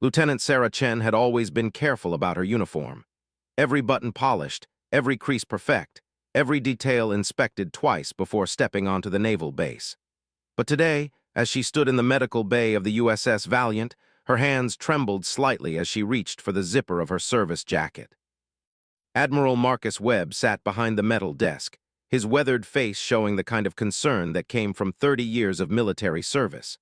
Lieutenant Sarah Chen had always been careful about her uniform. Every button polished, every crease perfect, every detail inspected twice before stepping onto the naval base. But today, as she stood in the medical bay of the USS Valiant, her hands trembled slightly as she reached for the zipper of her service jacket. Admiral Marcus Webb sat behind the metal desk, his weathered face showing the kind of concern that came from 30 years of military service.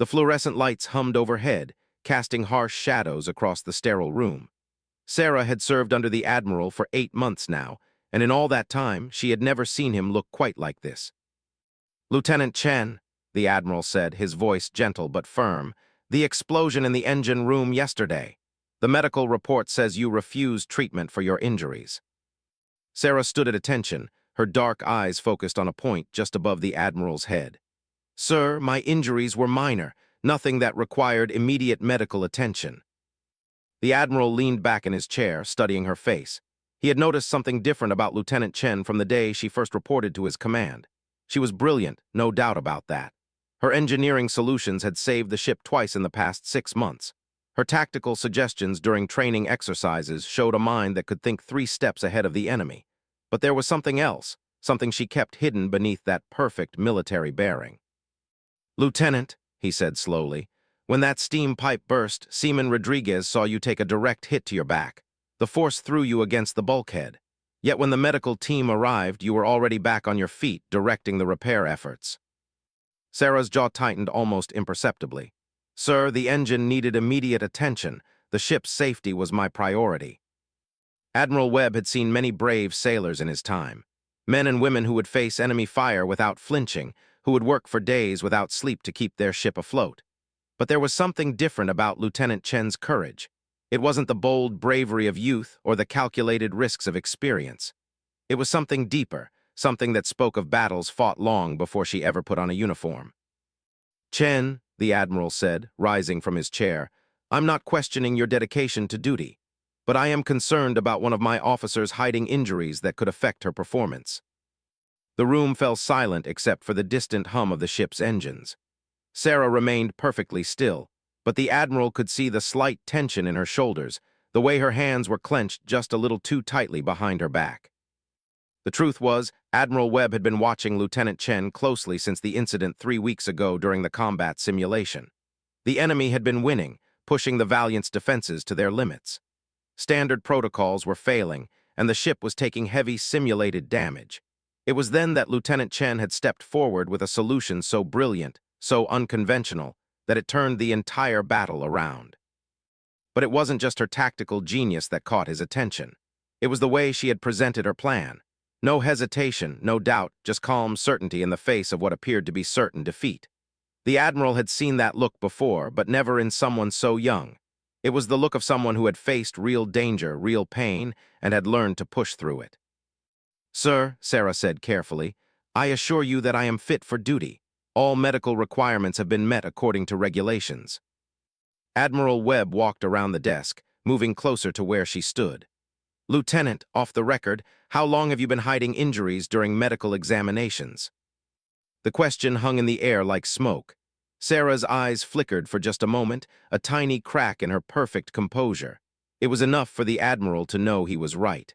The fluorescent lights hummed overhead, casting harsh shadows across the sterile room. Sarah had served under the Admiral for 8 months now, and in all that time, she had never seen him look quite like this. "Lieutenant Chen," the Admiral said, his voice gentle but firm, "the explosion in the engine room yesterday. The medical report says you refused treatment for your injuries." Sarah stood at attention, her dark eyes focused on a point just above the Admiral's head. "Sir, my injuries were minor, nothing that required immediate medical attention." The Admiral leaned back in his chair, studying her face. He had noticed something different about Lieutenant Chen from the day she first reported to his command. She was brilliant, no doubt about that. Her engineering solutions had saved the ship twice in the past 6 months. Her tactical suggestions during training exercises showed a mind that could think 3 steps ahead of the enemy. But there was something else, something she kept hidden beneath that perfect military bearing. "Lieutenant," he said slowly, "when that steam pipe burst, Seaman Rodriguez saw you take a direct hit to your back. The force threw you against the bulkhead. Yet when the medical team arrived, you were already back on your feet, directing the repair efforts." Sarah's jaw tightened almost imperceptibly. "Sir, the engine needed immediate attention. The ship's safety was my priority." Admiral Webb had seen many brave sailors in his time. Men and women who would face enemy fire without flinching, who would work for days without sleep to keep their ship afloat. But there was something different about Lieutenant Chen's courage. It wasn't the bold bravery of youth or the calculated risks of experience. It was something deeper, something that spoke of battles fought long before she ever put on a uniform. "Chen," the Admiral said, rising from his chair, "I'm not questioning your dedication to duty, but I am concerned about one of my officers hiding injuries that could affect her performance." The room fell silent except for the distant hum of the ship's engines. Sarah remained perfectly still, but the Admiral could see the slight tension in her shoulders, the way her hands were clenched just a little too tightly behind her back. The truth was, Admiral Webb had been watching Lieutenant Chen closely since the incident 3 weeks ago during the combat simulation. The enemy had been winning, pushing the Valiant's defenses to their limits. Standard protocols were failing, and the ship was taking heavy simulated damage. It was then that Lieutenant Chen had stepped forward with a solution so brilliant, so unconventional, that it turned the entire battle around. But it wasn't just her tactical genius that caught his attention. It was the way she had presented her plan. No hesitation, no doubt, just calm certainty in the face of what appeared to be certain defeat. The Admiral had seen that look before, but never in someone so young. It was the look of someone who had faced real danger, real pain, and had learned to push through it. "Sir," Sarah said carefully, "I assure you that I am fit for duty. All medical requirements have been met according to regulations." Admiral Webb walked around the desk, moving closer to where she stood. "Lieutenant, off the record, how long have you been hiding injuries during medical examinations?" The question hung in the air like smoke. Sarah's eyes flickered for just a moment, a tiny crack in her perfect composure. It was enough for the Admiral to know he was right.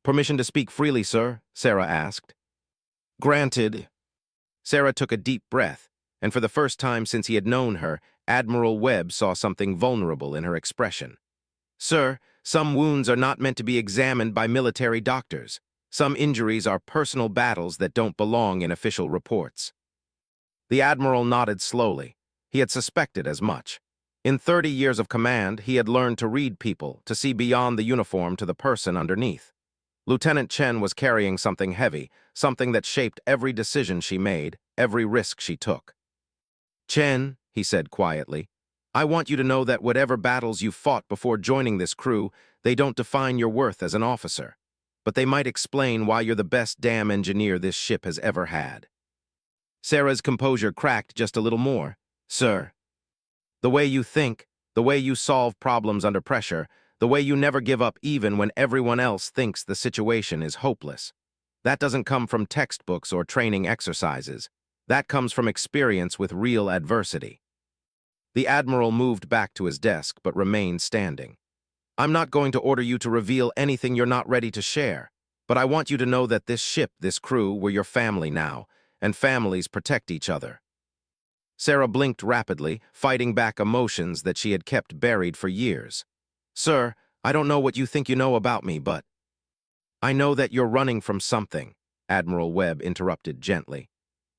"Permission to speak freely, sir?" Sarah asked. "Granted." Sarah took a deep breath, and for the first time since he had known her, Admiral Webb saw something vulnerable in her expression. "Sir, some wounds are not meant to be examined by military doctors. Some injuries are personal battles that don't belong in official reports." The Admiral nodded slowly. He had suspected as much. In 30 years of command, he had learned to read people, to see beyond the uniform to the person underneath. Lieutenant Chen was carrying something heavy, something that shaped every decision she made, every risk she took. "Chen," he said quietly, "I want you to know that whatever battles you fought before joining this crew, they don't define your worth as an officer. But they might explain why you're the best damn engineer this ship has ever had." Sarah's composure cracked just a little more. "Sir, the way you think, the way you solve problems under pressure, the way you never give up even when everyone else thinks the situation is hopeless. That doesn't come from textbooks or training exercises. That comes from experience with real adversity." The Admiral moved back to his desk, but remained standing. I'm not going to order you to reveal anything you're not ready to share, but I want you to know that this ship, this crew, we're your family now, and families protect each other. Sarah blinked rapidly, fighting back emotions that she had kept buried for years. Sir, I don't know what you think you know about me, but I know that you're running from something, Admiral Webb interrupted gently.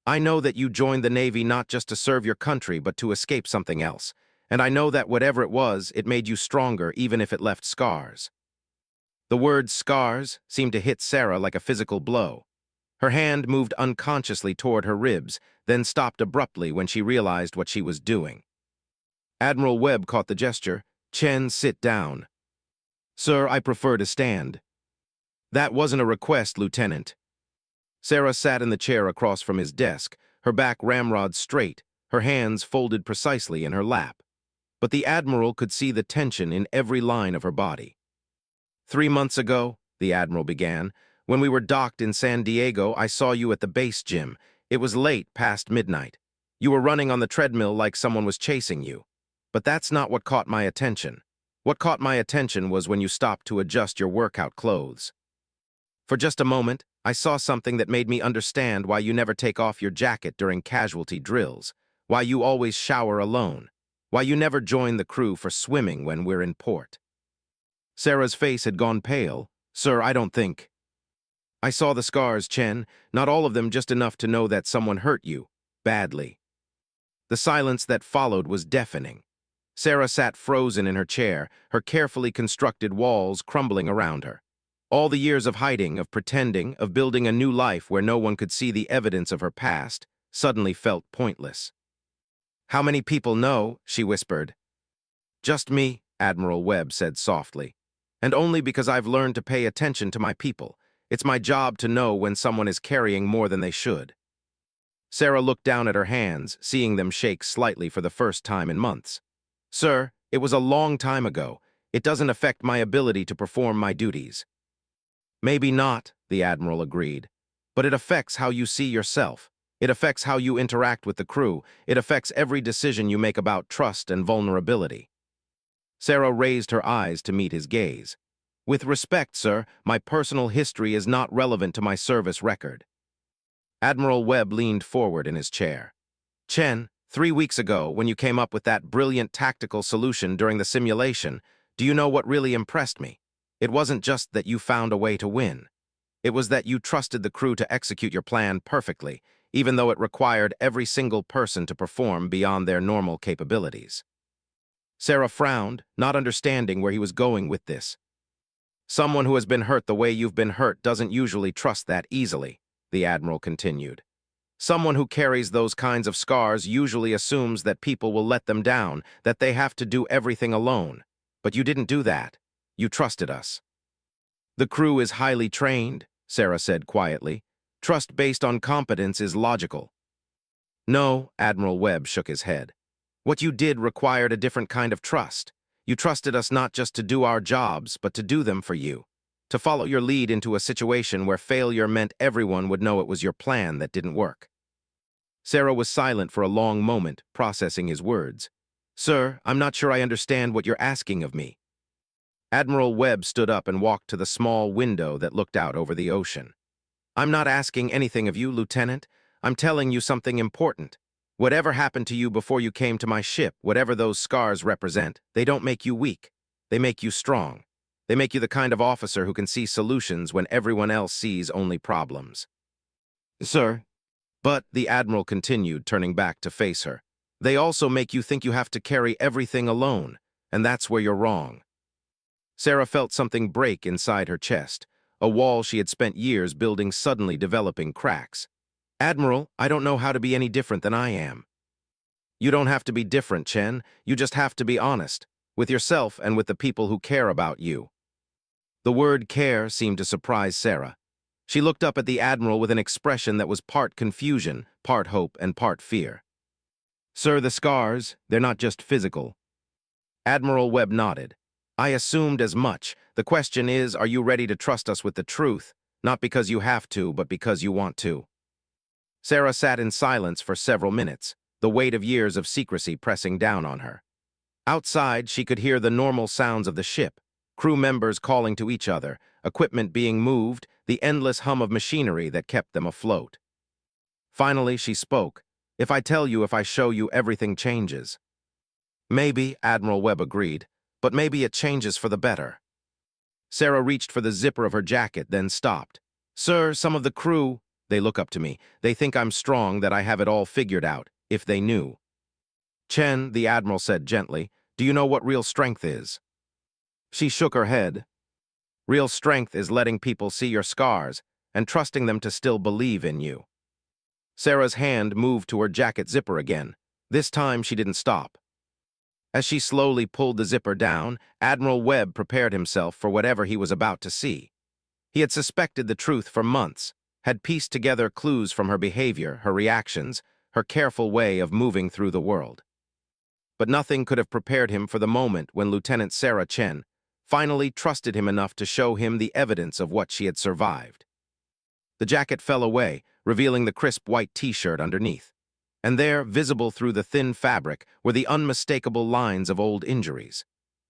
I know that you joined the Navy not just to serve your country, but to escape something else. And I know that whatever it was, it made you stronger, even if it left scars. The word scars seemed to hit Sarah like a physical blow. Her hand moved unconsciously toward her ribs, then stopped abruptly when she realized what she was doing. Admiral Webb caught the gesture. Chen, sit down. Sir, I prefer to stand. That wasn't a request, Lieutenant. Sarah sat in the chair across from his desk, her back ramrod straight, her hands folded precisely in her lap. But the Admiral could see the tension in every line of her body. 3 months ago, the Admiral began, when we were docked in San Diego, I saw you at the base gym. It was late, past midnight. You were running on the treadmill like someone was chasing you. But that's not what caught my attention. What caught my attention was when you stopped to adjust your workout clothes. For just a moment, I saw something that made me understand why you never take off your jacket during casualty drills, why you always shower alone, why you never join the crew for swimming when we're in port. Sarah's face had gone pale. Sir, I don't think. I saw the scars, Chen, not all of them, just enough to know that someone hurt you, badly. The silence that followed was deafening. Sarah sat frozen in her chair, her carefully constructed walls crumbling around her. All the years of hiding, of pretending, of building a new life where no one could see the evidence of her past, suddenly felt pointless. How many people know? She whispered. Just me, Admiral Webb said softly. And only because I've learned to pay attention to my people. It's my job to know when someone is carrying more than they should. Sarah looked down at her hands, seeing them shake slightly for the first time in months. Sir, it was a long time ago. It doesn't affect my ability to perform my duties. Maybe not, the Admiral agreed. But it affects how you see yourself. It affects how you interact with the crew. It affects every decision you make about trust and vulnerability. Sarah raised her eyes to meet his gaze. With respect, sir, my personal history is not relevant to my service record. Admiral Webb leaned forward in his chair. Chen, 3 weeks ago, when you came up with that brilliant tactical solution during the simulation, do you know what really impressed me? It wasn't just that you found a way to win. It was that you trusted the crew to execute your plan perfectly, even though it required every single person to perform beyond their normal capabilities. Sarah frowned, not understanding where he was going with this. Someone who has been hurt the way you've been hurt doesn't usually trust that easily, the Admiral continued. Someone who carries those kinds of scars usually assumes that people will let them down, that they have to do everything alone. But you didn't do that. You trusted us. The crew is highly trained, Sarah said quietly. Trust based on competence is logical. No, Admiral Webb shook his head. What you did required a different kind of trust. You trusted us not just to do our jobs, but to do them for you. To follow your lead into a situation where failure meant everyone would know it was your plan that didn't work. Sarah was silent for a long moment, processing his words. Sir, I'm not sure I understand what you're asking of me. Admiral Webb stood up and walked to the small window that looked out over the ocean. I'm not asking anything of you, Lieutenant. I'm telling you something important. Whatever happened to you before you came to my ship, whatever those scars represent, they don't make you weak. They make you strong. They make you the kind of officer who can see solutions when everyone else sees only problems. Sir, but the Admiral continued, turning back to face her. They also make you think you have to carry everything alone, and that's where you're wrong. Sarah felt something break inside her chest, a wall she had spent years building suddenly developing cracks. Admiral, I don't know how to be any different than I am. You don't have to be different, Chen. You just have to be honest, with yourself and with the people who care about you. The word care seemed to surprise Sarah. She looked up at the Admiral with an expression that was part confusion, part hope, and part fear. Sir, the scars, they're not just physical. Admiral Webb nodded. I assumed as much. The question is, are you ready to trust us with the truth? Not because you have to, but because you want to. Sarah sat in silence for several minutes. the weight of years of secrecy pressing down on her. Outside, she could hear the normal sounds of the ship, crew members calling to each other, equipment being moved, the endless hum of machinery that kept them afloat. Finally, she spoke. "If I tell you, if I show you, everything changes." "Maybe," Admiral Webb agreed, "but maybe it changes for the better." Sarah reached for the zipper of her jacket, then stopped. "Sir, some of the crew—" They look up to me. They think I'm strong, that I have it all figured out, if they knew. "Chen," the Admiral said gently, "do you know what real strength is?" She shook her head. "Real strength is letting people see your scars and trusting them to still believe in you." Sarah's hand moved to her jacket zipper again. This time she didn't stop. As she slowly pulled the zipper down, Admiral Webb prepared himself for whatever he was about to see. He had suspected the truth for months, had pieced together clues from her behavior, her reactions, her careful way of moving through the world. But nothing could have prepared him for the moment when Lieutenant Sarah Chen finally trusted him enough to show him the evidence of what she had survived. The jacket fell away, revealing the crisp white t-shirt underneath. And there, visible through the thin fabric, were the unmistakable lines of old injuries.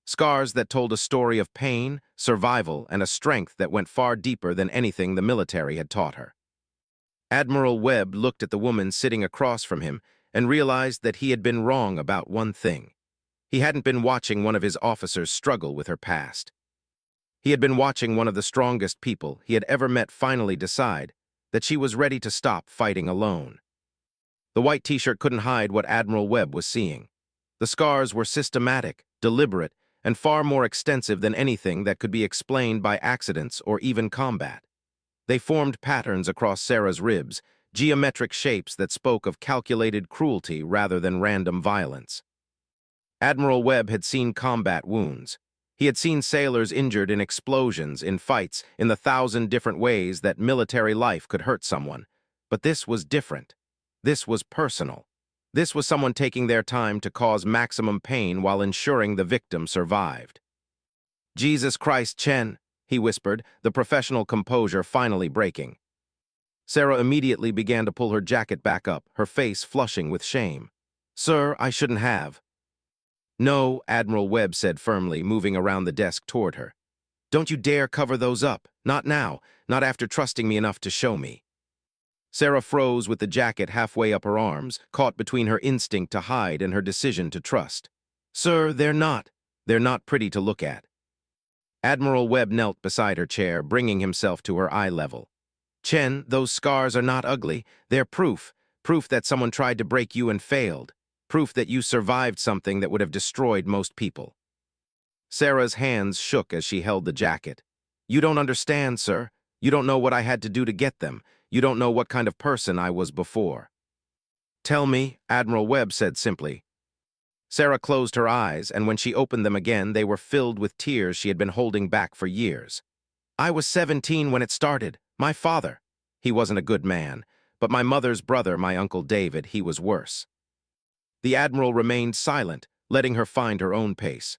Scars that told a story of pain, survival, and a strength that went far deeper than anything the military had taught her. Admiral Webb looked at the woman sitting across from him and realized that he had been wrong about one thing. He hadn't been watching one of his officers struggle with her past. He had been watching one of the strongest people he had ever met finally decide that she was ready to stop fighting alone. The white t-shirt couldn't hide what Admiral Webb was seeing. The scars were systematic, deliberate, and far more extensive than anything that could be explained by accidents or even combat. They formed patterns across Sarah's ribs, geometric shapes that spoke of calculated cruelty rather than random violence. Admiral Webb had seen combat wounds. He had seen sailors injured in explosions, in fights, in the 1,000 different ways that military life could hurt someone. But this was different. This was personal. This was someone taking their time to cause maximum pain while ensuring the victim survived. "Jesus Christ, Chen," he whispered, the professional composure finally breaking. Sarah immediately began to pull her jacket back up, her face flushing with shame. "Sir, I shouldn't have." "No," Admiral Webb said firmly, moving around the desk toward her. "Don't you dare cover those up. Not now, not after trusting me enough to show me." Sarah froze with the jacket halfway up her arms, caught between her instinct to hide and her decision to trust. "Sir, they're not. They're not pretty to look at." Admiral Webb knelt beside her chair, bringing himself to her eye level. "Chen, those scars are not ugly. They're proof. Proof that someone tried to break you and failed. Proof that you survived something that would have destroyed most people." Sarah's hands shook as she held the jacket. "You don't understand, sir. You don't know what I had to do to get them. You don't know what kind of person I was before." "Tell me," Admiral Webb said simply. Sarah closed her eyes, and when she opened them again, they were filled with tears she had been holding back for years. "I was 17 when it started. My father. He wasn't a good man, but my mother's brother, my Uncle David, he was worse." The Admiral remained silent, letting her find her own pace.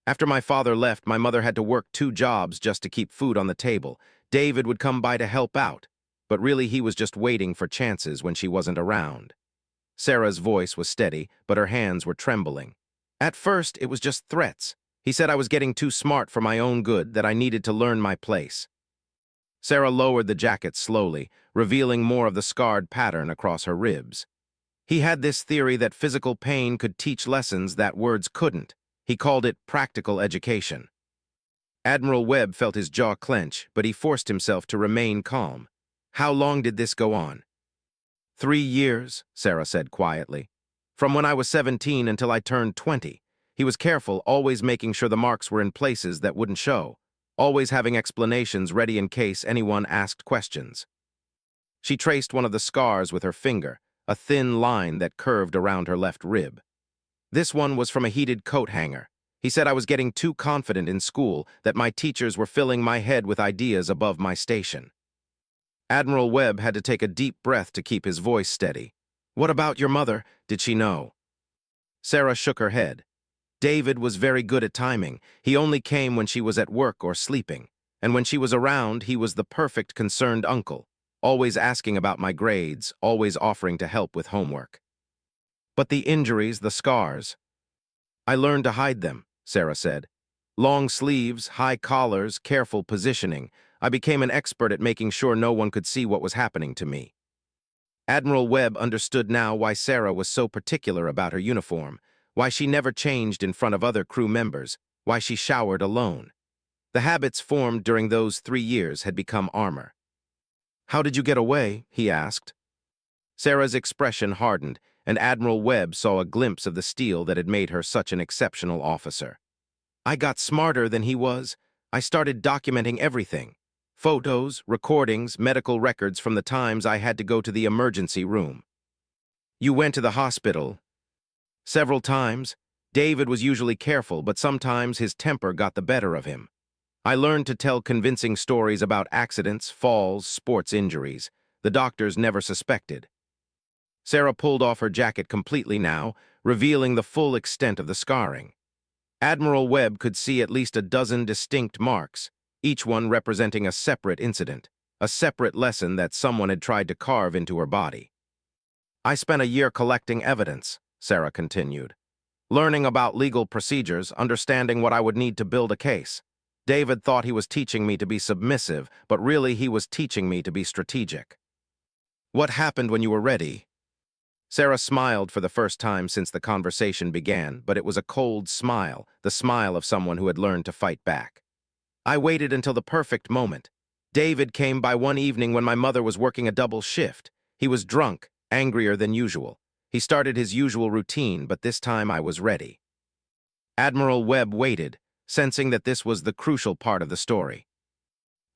"After my father left, my mother had to work 2 jobs just to keep food on the table. David would come by to help out, but really he was just waiting for chances when she wasn't around." Sarah's voice was steady, but her hands were trembling. "At first, it was just threats. He said I was getting too smart for my own good, that I needed to learn my place." Sarah lowered the jacket slowly, revealing more of the scarred pattern across her ribs. "He had this theory that physical pain could teach lessons that words couldn't. He called it practical education." Admiral Webb felt his jaw clench, but he forced himself to remain calm. "How long did this go on?" 3 years, Sarah said quietly. "From when I was 17 until I turned 20. He was careful, always making sure the marks were in places that wouldn't show, always having explanations ready in case anyone asked questions." She traced one of the scars with her finger, a thin line that curved around her left rib. "This one was from a heated coat hanger. He said I was getting too confident in school, that my teachers were filling my head with ideas above my station." Admiral Webb had to take a deep breath to keep his voice steady. "What about your mother? Did she know?" Sarah shook her head. "David was very good at timing. He only came when she was at work or sleeping. And when she was around, he was the perfect concerned uncle, always asking about my grades, always offering to help with homework." But the injuries, the scars. I learned to hide them, Sarah said. Long sleeves, high collars, careful positioning. I became an expert at making sure no one could see what was happening to me. Admiral Webb understood now why Sarah was so particular about her uniform, why she never changed in front of other crew members, why she showered alone. The habits formed during those 3 years had become armor. "How did you get away?" he asked. Sarah's expression hardened, and Admiral Webb saw a glimpse of the steel that had made her such an exceptional officer. "I got smarter than he was. I started documenting everything. Photos, recordings, medical records from the times I had to go to the emergency room." "You went to the hospital?" "Several times. David was usually careful, but sometimes his temper got the better of him. I learned to tell convincing stories about accidents, falls, sports injuries. The doctors never suspected." Sarah pulled off her jacket completely now, revealing the full extent of the scarring. Admiral Webb could see at least a dozen distinct marks, each one representing a separate incident, a separate lesson that someone had tried to carve into her body. "I spent a year collecting evidence," Sarah continued, "learning about legal procedures, understanding what I would need to build a case. David thought he was teaching me to be submissive, but really he was teaching me to be strategic." "What happened when you were ready?" Sarah smiled for the first time since the conversation began, but it was a cold smile, the smile of someone who had learned to fight back. "I waited until the perfect moment. David came by one evening when my mother was working a double shift. He was drunk, angrier than usual. He started his usual routine, but this time I was ready." Admiral Webb waited, sensing that this was the crucial part of the story.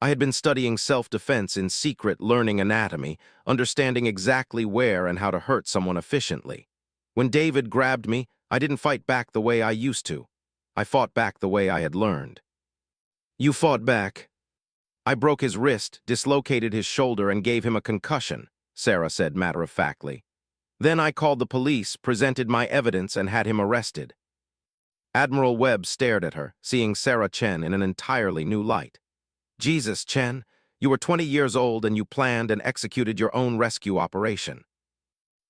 "I had been studying self-defense in secret, learning anatomy, understanding exactly where and how to hurt someone efficiently. When David grabbed me, I didn't fight back the way I used to. I fought back the way I had learned." "You fought back?" "I broke his wrist, dislocated his shoulder, and gave him a concussion," Sarah said matter-of-factly. "Then I called the police, presented my evidence, and had him arrested." Admiral Webb stared at her, seeing Sarah Chen in an entirely new light. "Jesus, Chen, you were 20 years old and you planned and executed your own rescue operation."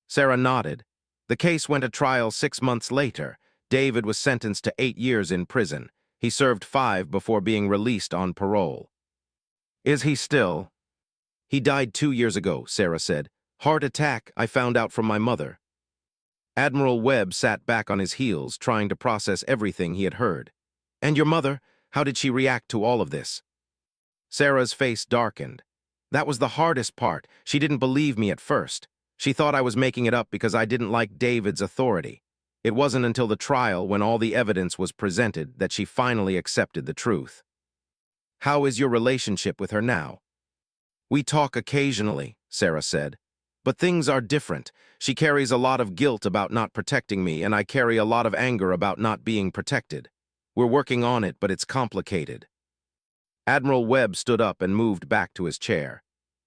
Sarah nodded. "The case went to trial 6 months later. David was sentenced to 8 years in prison. He served 5 before being released on parole." "Is he still?" "He died 2 years ago," Sarah said. "Heart attack, I found out from my mother." Admiral Webb sat back on his heels, trying to process everything he had heard. "And your mother, how did she react to all of this?" Sarah's face darkened. "That was the hardest part. She didn't believe me at first. She thought I was making it up because I didn't like David's authority. It wasn't until the trial, when all the evidence was presented, that she finally accepted the truth." "How is your relationship with her now?" "We talk occasionally," Sarah said. "But things are different. She carries a lot of guilt about not protecting me, and I carry a lot of anger about not being protected. We're working on it, but it's complicated." Admiral Webb stood up and moved back to his chair.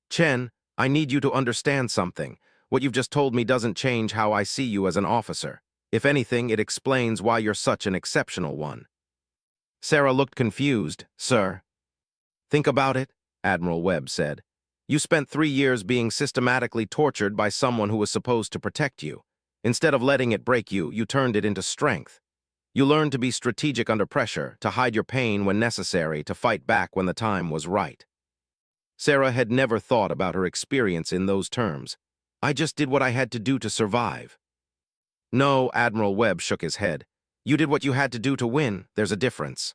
"Chen, I need you to understand something. What you've just told me doesn't change how I see you as an officer. If anything, it explains why you're such an exceptional one." Sarah looked confused. "Sir?" "Think about it," Admiral Webb said. "You spent 3 years being systematically tortured by someone who was supposed to protect you. Instead of letting it break you, you turned it into strength. You learned to be strategic under pressure, to hide your pain when necessary, to fight back when the time was right." Sarah had never thought about her experience in those terms. "I just did what I had to do to survive." "No," Admiral Webb shook his head. "You did what you had to do to win. There's a difference."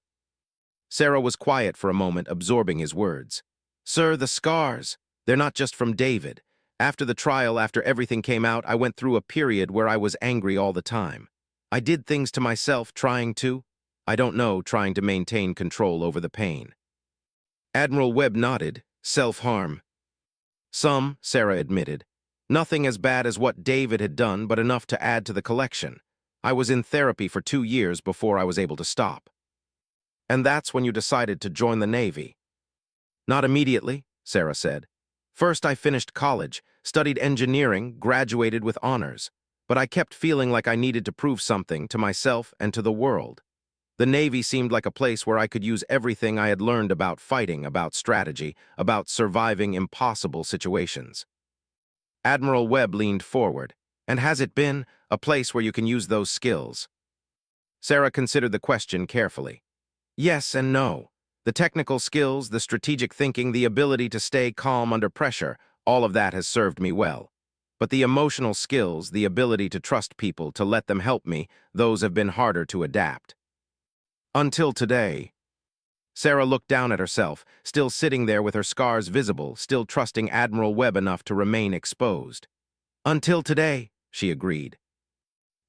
Sarah was quiet for a moment, absorbing his words. "Sir, the scars, they're not just from David. After the trial, after everything came out, I went through a period where I was angry all the time. I did things to myself, trying to maintain control over the pain." Admiral Webb nodded. "Self-harm." "Some," Sarah admitted. "Nothing as bad as what David had done, but enough to add to the collection. I was in therapy for 2 years before I was able to stop." "And that's when you decided to join the Navy?" "Not immediately," Sarah said. "First, I finished college, studied engineering, graduated with honors. But I kept feeling like I needed to prove something to myself and to the world. The Navy seemed like a place where I could use everything I had learned about fighting, about strategy, about surviving impossible situations." Admiral Webb leaned forward. "And has it been? a place where you can use those skills? Sarah considered the question carefully. Yes and no. The technical skills, the strategic thinking, the ability to stay calm under pressure, all of that has served me well. But the emotional skills, the ability to trust people, to let them help me, those have been harder to adapt. Until today. Sarah looked down at herself, still sitting there with her scars visible, still trusting Admiral Webb enough to remain exposed. Until today, she agreed.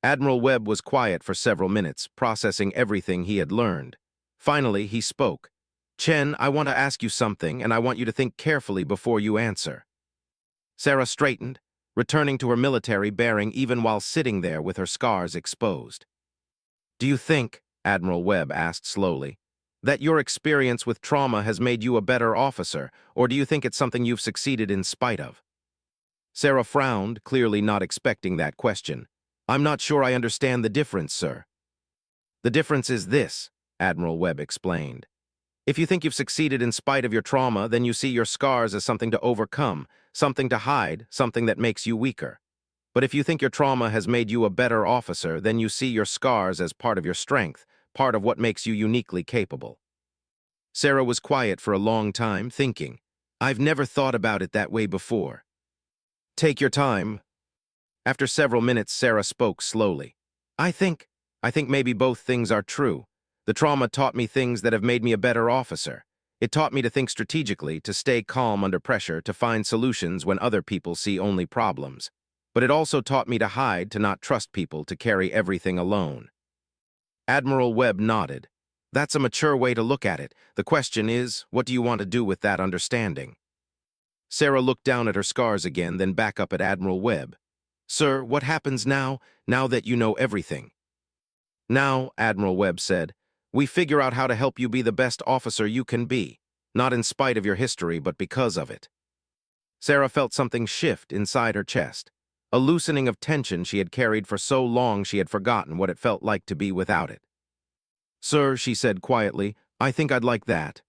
Admiral Webb was quiet for several minutes, processing everything he had learned. Finally, he spoke. Chen, I want to ask you something, and I want you to think carefully before you answer. Sarah straightened, returning to her military bearing even while sitting there with her scars exposed. Do you think, Admiral Webb asked slowly, that your experience with trauma has made you a better officer, or do you think it's something you've succeeded in spite of? Sarah frowned, clearly not expecting that question. I'm not sure I understand the difference, sir. The difference is this, Admiral Webb explained. If you think you've succeeded in spite of your trauma, then you see your scars as something to overcome, something to hide, something that makes you weaker. But if you think your trauma has made you a better officer, then you see your scars as part of your strength, part of what makes you uniquely capable. Sarah was quiet for a long time, thinking, I've never thought about it that way before. Take your time. After several minutes, Sarah spoke slowly. I think maybe both things are true. The trauma taught me things that have made me a better officer. It taught me to think strategically, to stay calm under pressure, to find solutions when other people see only problems. But it also taught me to hide, to not trust people, to carry everything alone. Admiral Webb nodded. That's a mature way to look at it. The question is, what do you want to do with that understanding? Sarah looked down at her scars again, then back up at Admiral Webb. Sir, what happens now that you know everything? Now, Admiral Webb said, we figure out how to help you be the best officer you can be, not in spite of your history, but because of it. Sarah felt something shift inside her chest, a loosening of tension she had carried for so long she had forgotten what it felt like to be without it. Sir, she said quietly, I think I'd like that.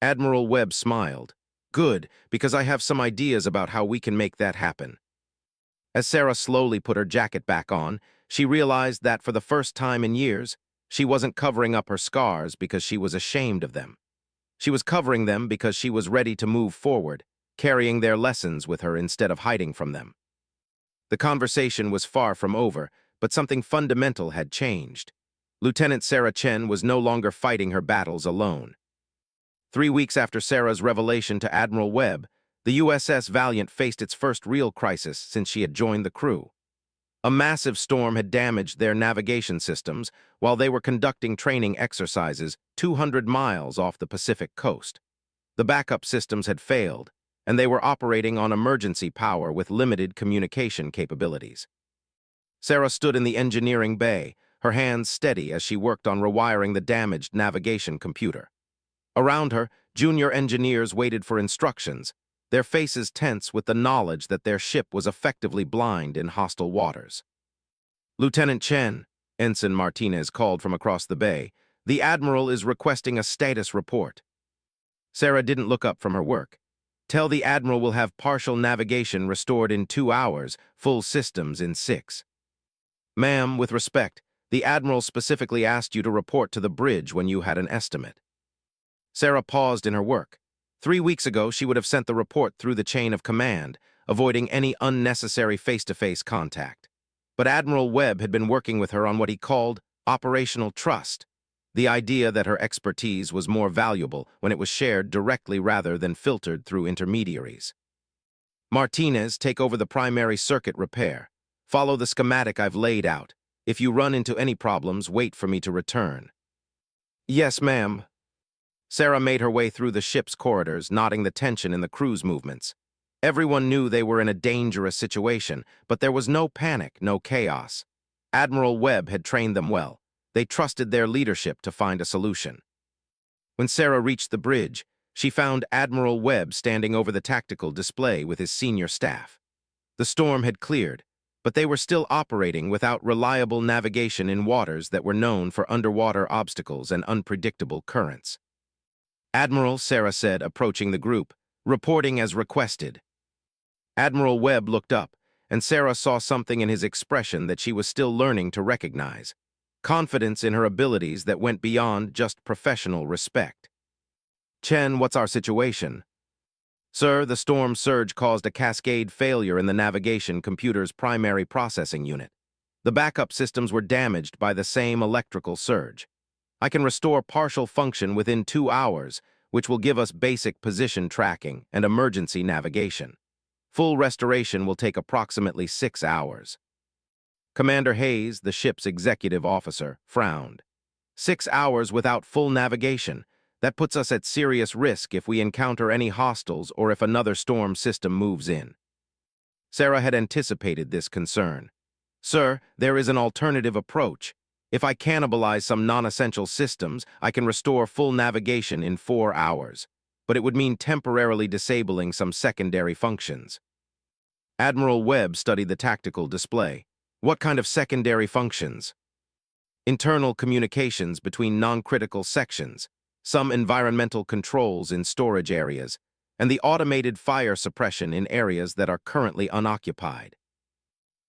Admiral Webb smiled. Good, because I have some ideas about how we can make that happen. As Sarah slowly put her jacket back on, she realized that for the first time in years, she wasn't covering up her scars because she was ashamed of them. She was covering them because she was ready to move forward, carrying their lessons with her instead of hiding from them. The conversation was far from over, but something fundamental had changed. Lieutenant Sarah Chen was no longer fighting her battles alone. 3 weeks after Sarah's revelation to Admiral Webb, the USS Valiant faced its first real crisis since she had joined the crew. A massive storm had damaged their navigation systems while they were conducting training exercises 200 miles off the Pacific coast. The backup systems had failed, and they were operating on emergency power with limited communication capabilities. Sarah stood in the engineering bay, her hands steady as she worked on rewiring the damaged navigation computer. Around her, junior engineers waited for instructions, their faces tense with the knowledge that their ship was effectively blind in hostile waters. Lieutenant Chen, Ensign Martinez called from across the bay, the Admiral is requesting a status report. Sarah didn't look up from her work. Tell the Admiral we'll have partial navigation restored in 2 hours, full systems in 6. Ma'am, with respect, the Admiral specifically asked you to report to the bridge when you had an estimate. Sarah paused in her work. 3 weeks ago, she would have sent the report through the chain of command, avoiding any unnecessary face-to-face contact. But Admiral Webb had been working with her on what he called operational trust, the idea that her expertise was more valuable when it was shared directly rather than filtered through intermediaries. Martinez, take over the primary circuit repair. Follow the schematic I've laid out. If you run into any problems, wait for me to return. Yes, ma'am. Sarah made her way through the ship's corridors, nodding the tension in the crew's movements. Everyone knew they were in a dangerous situation, but there was no panic, no chaos. Admiral Webb had trained them well. They trusted their leadership to find a solution. When Sarah reached the bridge, she found Admiral Webb standing over the tactical display with his senior staff. The storm had cleared, but they were still operating without reliable navigation in waters that were known for underwater obstacles and unpredictable currents. Admiral, Sarah said, approaching the group, reporting as requested. Admiral Webb looked up, and Sarah saw something in his expression that she was still learning to recognize. Confidence in her abilities that went beyond just professional respect. "Chen, what's our situation?" "Sir, the storm surge caused a cascade failure in the navigation computer's primary processing unit. The backup systems were damaged by the same electrical surge. I can restore partial function within 2 hours, which will give us basic position tracking and emergency navigation. Full restoration will take approximately 6 hours." Commander Hayes, the ship's executive officer, frowned. 6 hours without full navigation. That puts us at serious risk if we encounter any hostiles or if another storm system moves in. Sarah had anticipated this concern. "Sir, there is an alternative approach. If I cannibalize some non-essential systems, I can restore full navigation in 4 hours. But it would mean temporarily disabling some secondary functions." Admiral Webb studied the tactical display. "What kind of secondary functions?" "Internal communications between non-critical sections, some environmental controls in storage areas, and the automated fire suppression in areas that are currently unoccupied."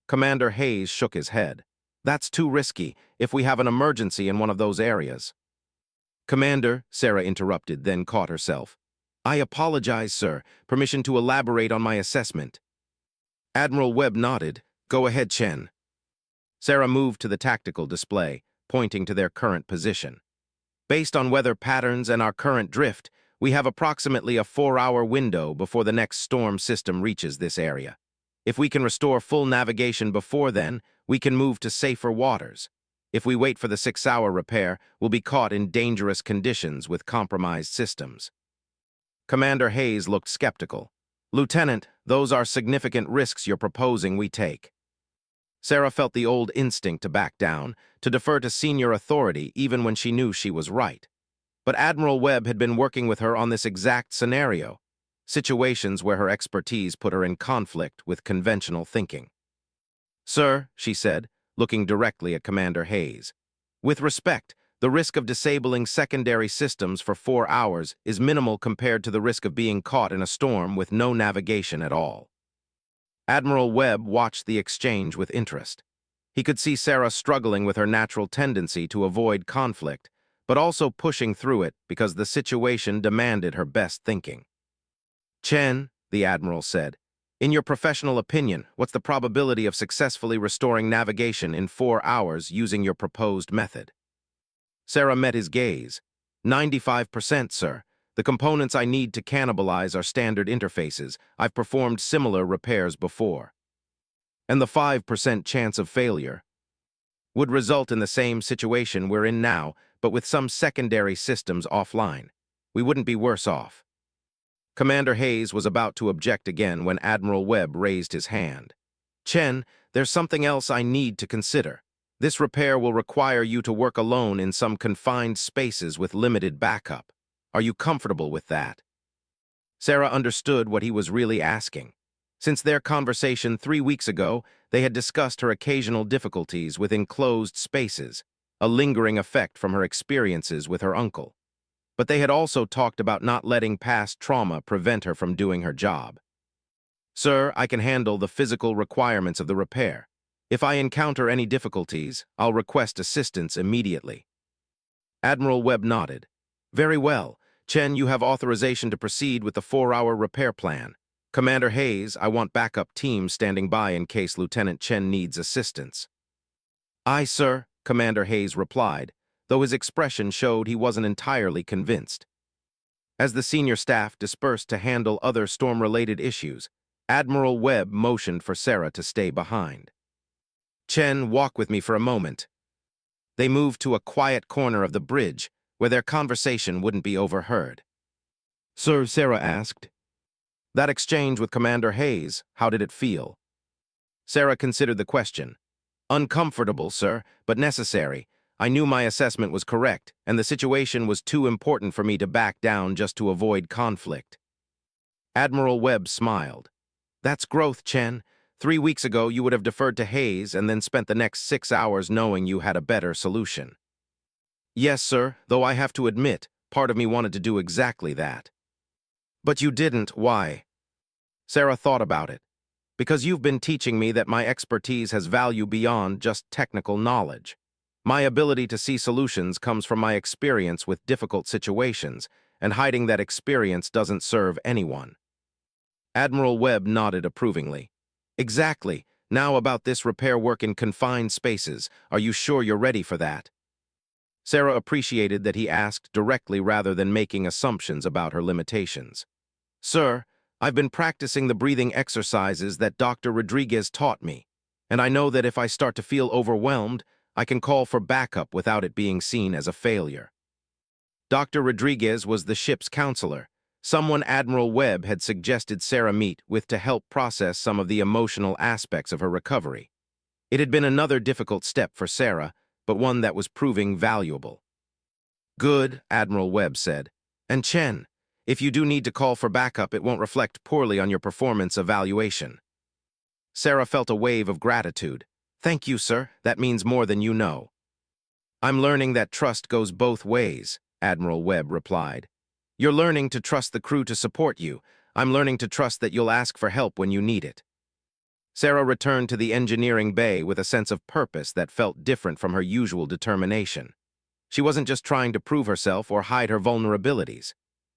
Commander Hayes shook his head. "That's too risky if we have an emergency in one of those areas." "Commander," Sarah interrupted, then caught herself. "I apologize, sir. Permission to elaborate on my assessment." Admiral Webb nodded. "Go ahead, Chen." Sarah moved to the tactical display, pointing to their current position. "Based on weather patterns and our current drift, we have approximately a 4-hour window before the next storm system reaches this area. If we can restore full navigation before then, we can move to safer waters. If we wait for the 6-hour repair, we'll be caught in dangerous conditions with compromised systems." Commander Hayes looked skeptical. "Lieutenant, those are significant risks you're proposing we take." Sarah felt the old instinct to back down, to defer to senior authority even when she knew she was right. But Admiral Webb had been working with her on this exact scenario, situations where her expertise put her in conflict with conventional thinking. "Sir," she said, looking directly at Commander Hayes, "with respect, the risk of disabling secondary systems for 4 hours is minimal compared to the risk of being caught in a storm with no navigation at all." Admiral Webb watched the exchange with interest. He could see Sarah struggling with her natural tendency to avoid conflict, but also pushing through it because the situation demanded her best thinking. "Chen," the Admiral said, "in your professional opinion, what's the probability of successfully restoring navigation in 4 hours using your proposed method?" Sarah met his gaze. 95%, sir. The components I need to cannibalize are standard interfaces. I've performed similar repairs before." "And the 5% chance of failure?" "Would result in the same situation we're in now, but with some secondary systems offline. We wouldn't be worse off." Commander Hayes was about to object again when Admiral Webb raised his hand. "Chen, there's something else I need to consider. This repair will require you to work alone in some confined spaces with limited backup. Are you comfortable with that?" Sarah understood what he was really asking. Since their conversation 3 weeks ago, they had discussed her occasional difficulties with enclosed spaces, a lingering effect from her experiences with her uncle. But they had also talked about not letting past trauma prevent her from doing her job. "Sir, I can handle the physical requirements of the repair. If I encounter any difficulties, I'll request assistance immediately." Admiral Webb nodded. "Very well. Chen, you have authorization to proceed with the 4-hour repair plan. Commander Hayes, I want backup teams standing by in case Lieutenant Chen needs assistance." "Aye, sir," Commander Hayes replied, though his expression showed he wasn't entirely convinced. As the senior staff dispersed to handle other storm-related issues, Admiral Webb motioned for Sarah to stay behind. "Chen, walk with me for a moment." They moved to a quiet corner of the bridge, where their conversation wouldn't be overheard. "Sir," Sarah asked, "that exchange with Commander Hayes, how did it feel?" Sarah considered the question. "Uncomfortable, sir, but necessary. I knew my assessment was correct, and the situation was too important for me to back down just to avoid conflict." Admiral Webb smiled. "That's growth, Chen. 3 weeks ago, you would have deferred to Hayes and then spent the next 6 hours knowing you had a better solution." "Yes, sir, though I have to admit, part of me wanted to do exactly that." "But you didn't, why?" Sarah thought about it. Because you've been teaching me that my expertise has value beyond just technical knowledge. My ability to see solutions comes from my experience with difficult situations, and hiding that experience doesn't serve anyone. Admiral Webb nodded approvingly. Exactly. Now about this repair work in confined spaces. Are you sure you're ready for that? Sarah appreciated that he asked directly rather than making assumptions about her limitations. Sir, I've been practicing the breathing exercises that Dr. Rodriguez taught me, and I know that if I start to feel overwhelmed, I can call for backup without it being seen as a failure. Dr. Rodriguez was the ship's counselor, someone Admiral Webb had suggested Sarah meet with to help process some of the emotional aspects of her recovery. It had been another difficult step for Sarah, but one that was proving valuable. Good, Admiral Webb said. And Chen, if you do need to call for backup, it won't reflect poorly on your performance evaluation. Sarah felt a wave of gratitude. Thank you, sir. That means more than you know. I'm learning that trust goes both ways, Admiral Webb replied. You're learning to trust the crew to support you. I'm learning to trust that you'll ask for help when you need it. Sarah returned to the engineering bay with a sense of purpose that felt different from her usual determination. She wasn't just trying to prove herself or hide her vulnerabilities.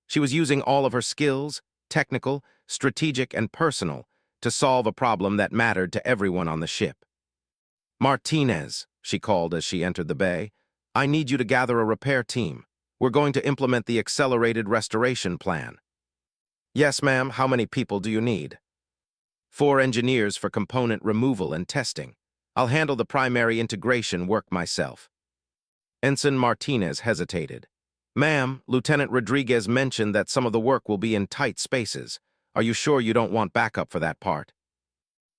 She was using all of her skills, technical, strategic, and personal, to solve a problem that mattered to everyone on the ship. Martinez, she called as she entered the bay, I need you to gather a repair team. We're going to implement the accelerated restoration plan. Yes, ma'am. How many people do you need? 4 engineers for component removal and testing. I'll handle the primary integration work myself. Ensign Martinez hesitated. Ma'am, Lieutenant Rodriguez mentioned that some of the work will be in tight spaces. Are you sure you don't want backup for that part?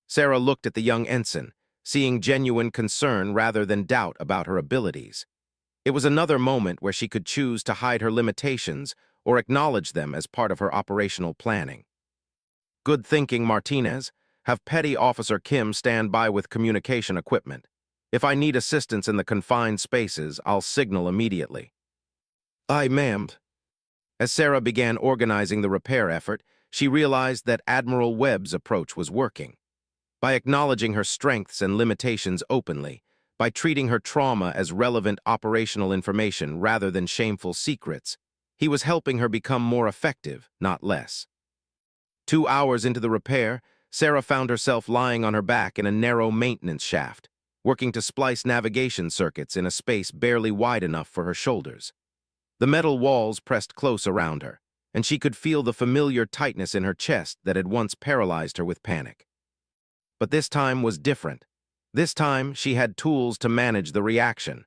Sarah looked at the young ensign, seeing genuine concern rather than doubt about her abilities. It was another moment where she could choose to hide her limitations or acknowledge them as part of her operational planning. Good thinking, Martinez. Have Petty Officer Kim stand by with communication equipment. If I need assistance in the confined spaces, I'll signal immediately. Aye, ma'am. As Sarah began organizing the repair effort, she realized that Admiral Webb's approach was working. By acknowledging her strengths and limitations openly, by treating her trauma as relevant operational information rather than shameful secrets, he was helping her become more effective, not less. 2 hours into the repair, Sarah found herself lying on her back in a narrow maintenance shaft, working to splice navigation circuits in a space barely wide enough for her shoulders. The metal walls pressed close around her, and she could feel the familiar tightness in her chest that had once paralyzed her with panic. But this time was different. This time, she had tools to manage the reaction.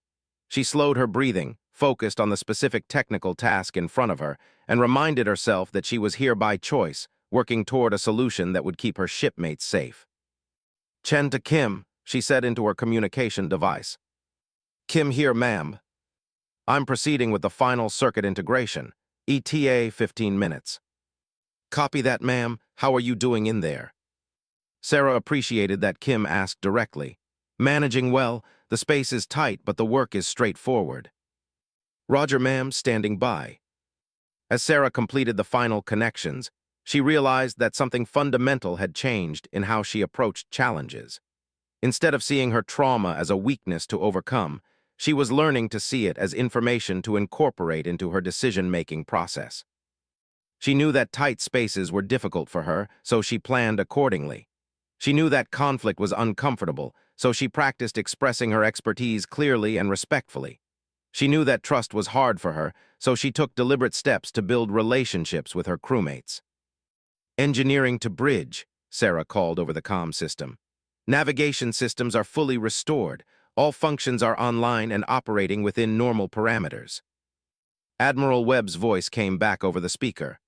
She slowed her breathing, focused on the specific technical task in front of her, and reminded herself that she was here by choice, working toward a solution that would keep her shipmates safe. Chen to Kim, she said into her communication device. Kim here, ma'am. I'm proceeding with the final circuit integration. ETA 15 minutes. Copy that, ma'am. How are you doing in there? Sarah appreciated that Kim asked directly. Managing well, the space is tight, but the work is straightforward. Roger, ma'am, standing by. As Sarah completed the final connections, she realized that something fundamental had changed in how she approached challenges. Instead of seeing her trauma as a weakness to overcome, she was learning to see it as information to incorporate into her decision-making process. She knew that tight spaces were difficult for her, so she planned accordingly. She knew that conflict was uncomfortable, so she practiced expressing her expertise clearly and respectfully. She knew that trust was hard for her, so she took deliberate steps to build relationships with her crewmates. Engineering to bridge, Sarah called over the comm system. Navigation systems are fully restored. All functions are online and operating within normal parameters. Admiral Webb's voice came back over the speaker.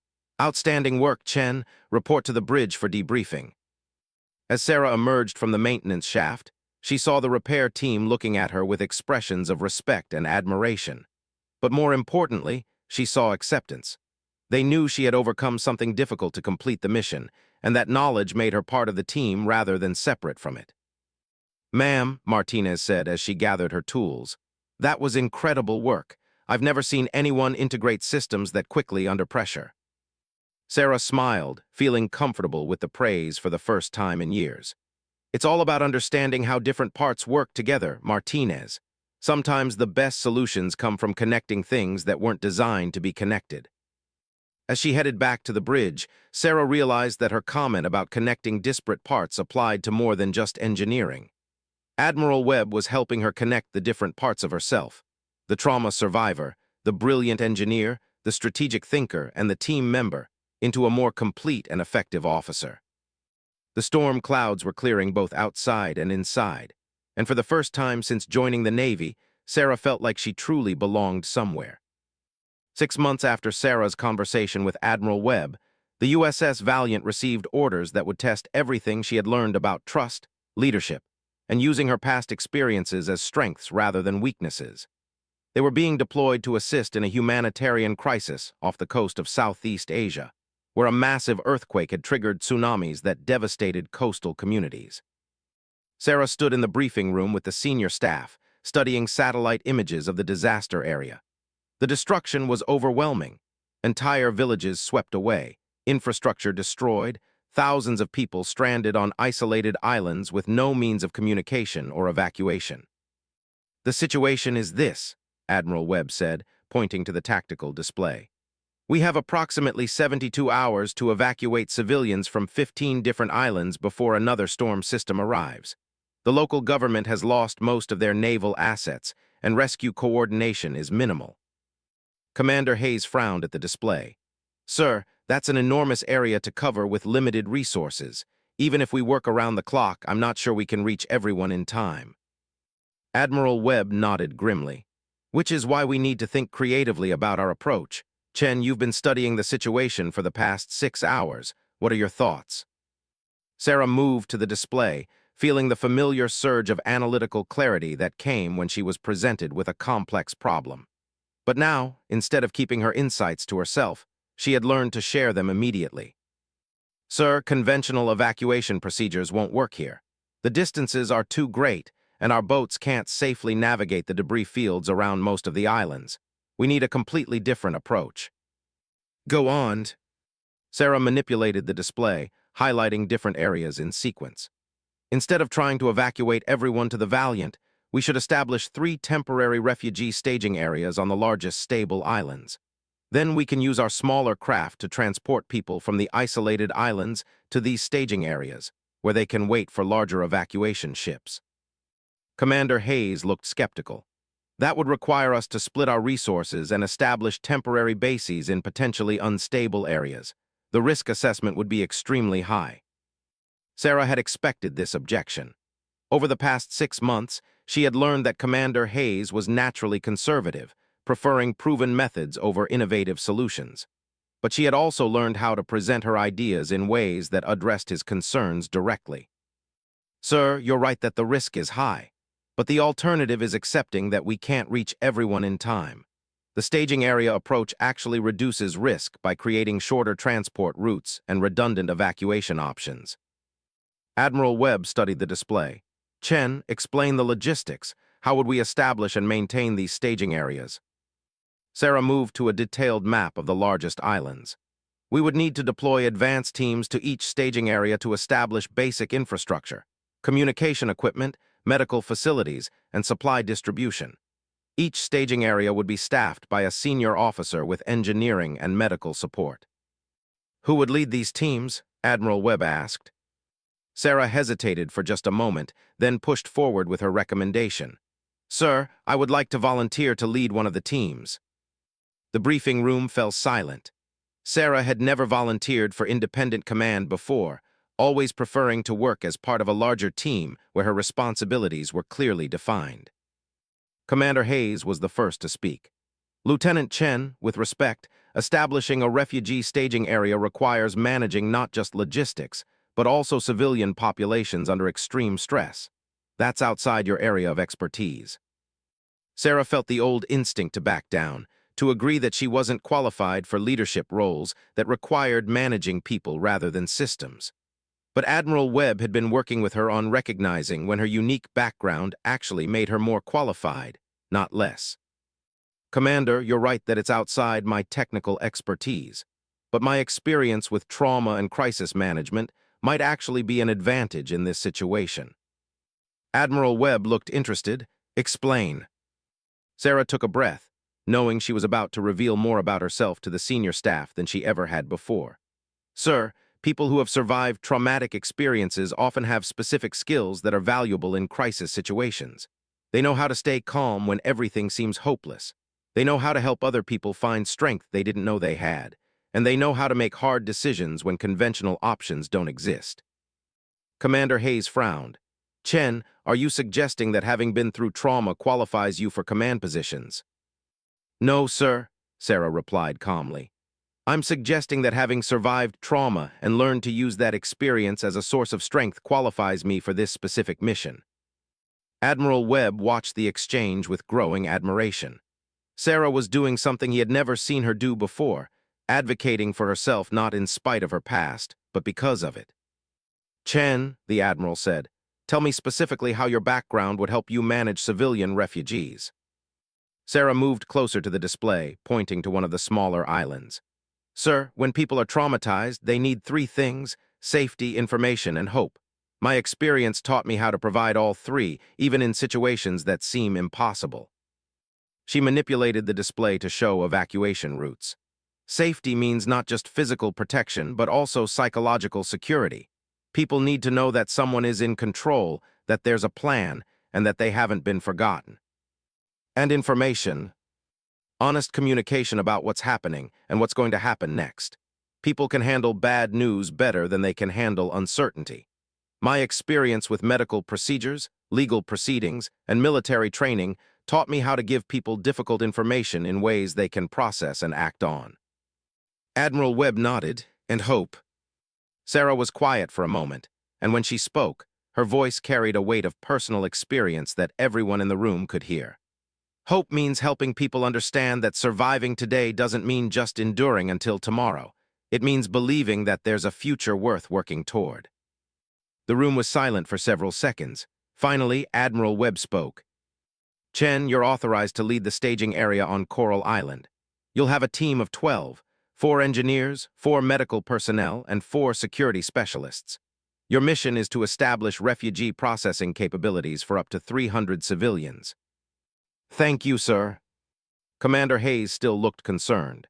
Outstanding work, Chen. Report to the bridge for debriefing. As Sarah emerged from the maintenance shaft, she saw the repair team looking at her with expressions of respect and admiration. But more importantly, she saw acceptance. They knew she had overcome something difficult to complete the mission, and that knowledge made her part of the team rather than separate from it. Ma'am, Martinez said as she gathered her tools, that was incredible work. I've never seen anyone integrate systems that quickly under pressure. Sarah smiled, feeling comfortable with the praise for the first time in years. It's all about understanding how different parts work together, Martinez. Sometimes the best solutions come from connecting things that weren't designed to be connected. As she headed back to the bridge, Sarah realized that her comment about connecting disparate parts applied to more than just engineering. Admiral Webb was helping her connect the different parts of herself: the trauma survivor, the brilliant engineer, the strategic thinker, and the team member, into a more complete and effective officer. The storm clouds were clearing both outside and inside, and for the first time since joining the Navy, Sarah felt like she truly belonged somewhere. 6 months after Sarah's conversation with Admiral Webb, the USS Valiant received orders that would test everything she had learned about trust, leadership, and using her past experiences as strengths rather than weaknesses. They were being deployed to assist in a humanitarian crisis off the coast of Southeast Asia, where a massive earthquake had triggered tsunamis that devastated coastal communities. Sarah stood in the briefing room with the senior staff, studying satellite images of the disaster area. The destruction was overwhelming. Entire villages swept away, infrastructure destroyed, thousands of people stranded on isolated islands with no means of communication or evacuation. "The situation is this," Admiral Webb said, pointing to the tactical display. "We have approximately 72 hours to evacuate civilians from 15 different islands before another storm system arrives. The local government has lost most of their naval assets, and rescue coordination is minimal." Commander Hayes frowned at the display. "Sir, that's an enormous area to cover with limited resources. Even if we work around the clock, I'm not sure we can reach everyone in time." Admiral Webb nodded grimly. "Which is why we need to think creatively about our approach. Chen, you've been studying the situation for the past 6 hours. What are your thoughts?" Sarah moved to the display, feeling the familiar surge of analytical clarity that came when she was presented with a complex problem. But now, instead of keeping her insights to herself, she had learned to share them immediately. "Sir, conventional evacuation procedures won't work here. The distances are too great, and our boats can't safely navigate the debris fields around most of the islands. We need a completely different approach." "Go on." Sarah manipulated the display, highlighting different areas in sequence. "Instead of trying to evacuate everyone to the Valiant, we should establish 3 temporary refugee staging areas on the largest stable islands. Then we can use our smaller craft to transport people from the isolated islands to these staging areas, where they can wait for larger evacuation ships." Commander Hayes looked skeptical. "That would require us to split our resources and establish temporary bases in potentially unstable areas. The risk assessment would be extremely high." Sarah had expected this objection. Over the past 6 months, she had learned that Commander Hayes was naturally conservative, preferring proven methods over innovative solutions. But she had also learned how to present her ideas in ways that addressed his concerns directly. "Sir, you're right that the risk is high, but the alternative is accepting that we can't reach everyone in time. The staging area approach actually reduces risk by creating shorter transport routes and redundant evacuation options." Admiral Webb studied the display. "Chen, explain the logistics. How would we establish and maintain these staging areas?" Sarah moved to a detailed map of the largest islands. "We would need to deploy advance teams to each staging area to establish basic infrastructure, communication equipment, medical facilities, and supply distribution. Each staging area would be staffed by a senior officer with engineering and medical support." "Who would lead these teams?" Admiral Webb asked. Sarah hesitated for just a moment, then pushed forward with her recommendation. "Sir, I would like to volunteer to lead one of the teams." The briefing room fell silent. Sarah had never volunteered for independent command before, always preferring to work as part of a larger team where her responsibilities were clearly defined. Commander Hayes was the first to speak. "Lieutenant Chen, with respect, establishing a refugee staging area requires managing not just logistics, but also civilian populations under extreme stress. That's outside your area of expertise." Sarah felt the old instinct to back down, to agree that she wasn't qualified for leadership roles that required managing people rather than systems. But Admiral Webb had been working with her on recognizing when her unique background actually made her more qualified, not less. "Commander, you're right that it's outside my technical expertise. but my experience with trauma and crisis management might actually be an advantage in this situation. Admiral Webb looked interested. Explain. Sarah took a breath, knowing she was about to reveal more about herself to the senior staff than she ever had before. Sir, people who have survived traumatic experiences often have specific skills that are valuable in crisis situations. They know how to stay calm when everything seems hopeless. They know how to help other people find strength they didn't know they had. And they know how to make hard decisions when conventional options don't exist. Commander Hayes frowned. Chen, are you suggesting that having been through trauma qualifies you for command positions? No, sir, Sarah replied calmly. I'm suggesting that having survived trauma and learned to use that experience as a source of strength qualifies me for this specific mission. Admiral Webb watched the exchange with growing admiration. Sarah was doing something he had never seen her do before, advocating for herself not in spite of her past, but because of it. Chen, the Admiral said, tell me specifically how your background would help you manage civilian refugees. Sarah moved closer to the display, pointing to one of the smaller islands. Sir, when people are traumatized, they need three things: safety, information, and hope. My experience taught me how to provide all three, even in situations that seem impossible. She manipulated the display to show evacuation routes. Safety means not just physical protection, but also psychological security. People need to know that someone is in control, that there's a plan, and that they haven't been forgotten. And information. Honest communication about what's happening and what's going to happen next. People can handle bad news better than they can handle uncertainty. My experience with medical procedures, legal proceedings, and military training taught me how to give people difficult information in ways they can process and act on. Admiral Webb nodded, and hope. Sarah was quiet for a moment, and when she spoke, her voice carried a weight of personal experience that everyone in the room could hear. Hope means helping people understand that surviving today doesn't mean just enduring until tomorrow. It means believing that there's a future worth working toward. The room was silent for several seconds. Finally, Admiral Webb spoke. Chen, you're authorized to lead the staging area on Coral Island. You'll have a team of 12, 4 engineers, 4 medical personnel, and 4 security specialists. Your mission is to establish refugee processing capabilities for up to 300 civilians. Thank you, sir. Commander Hayes still looked concerned.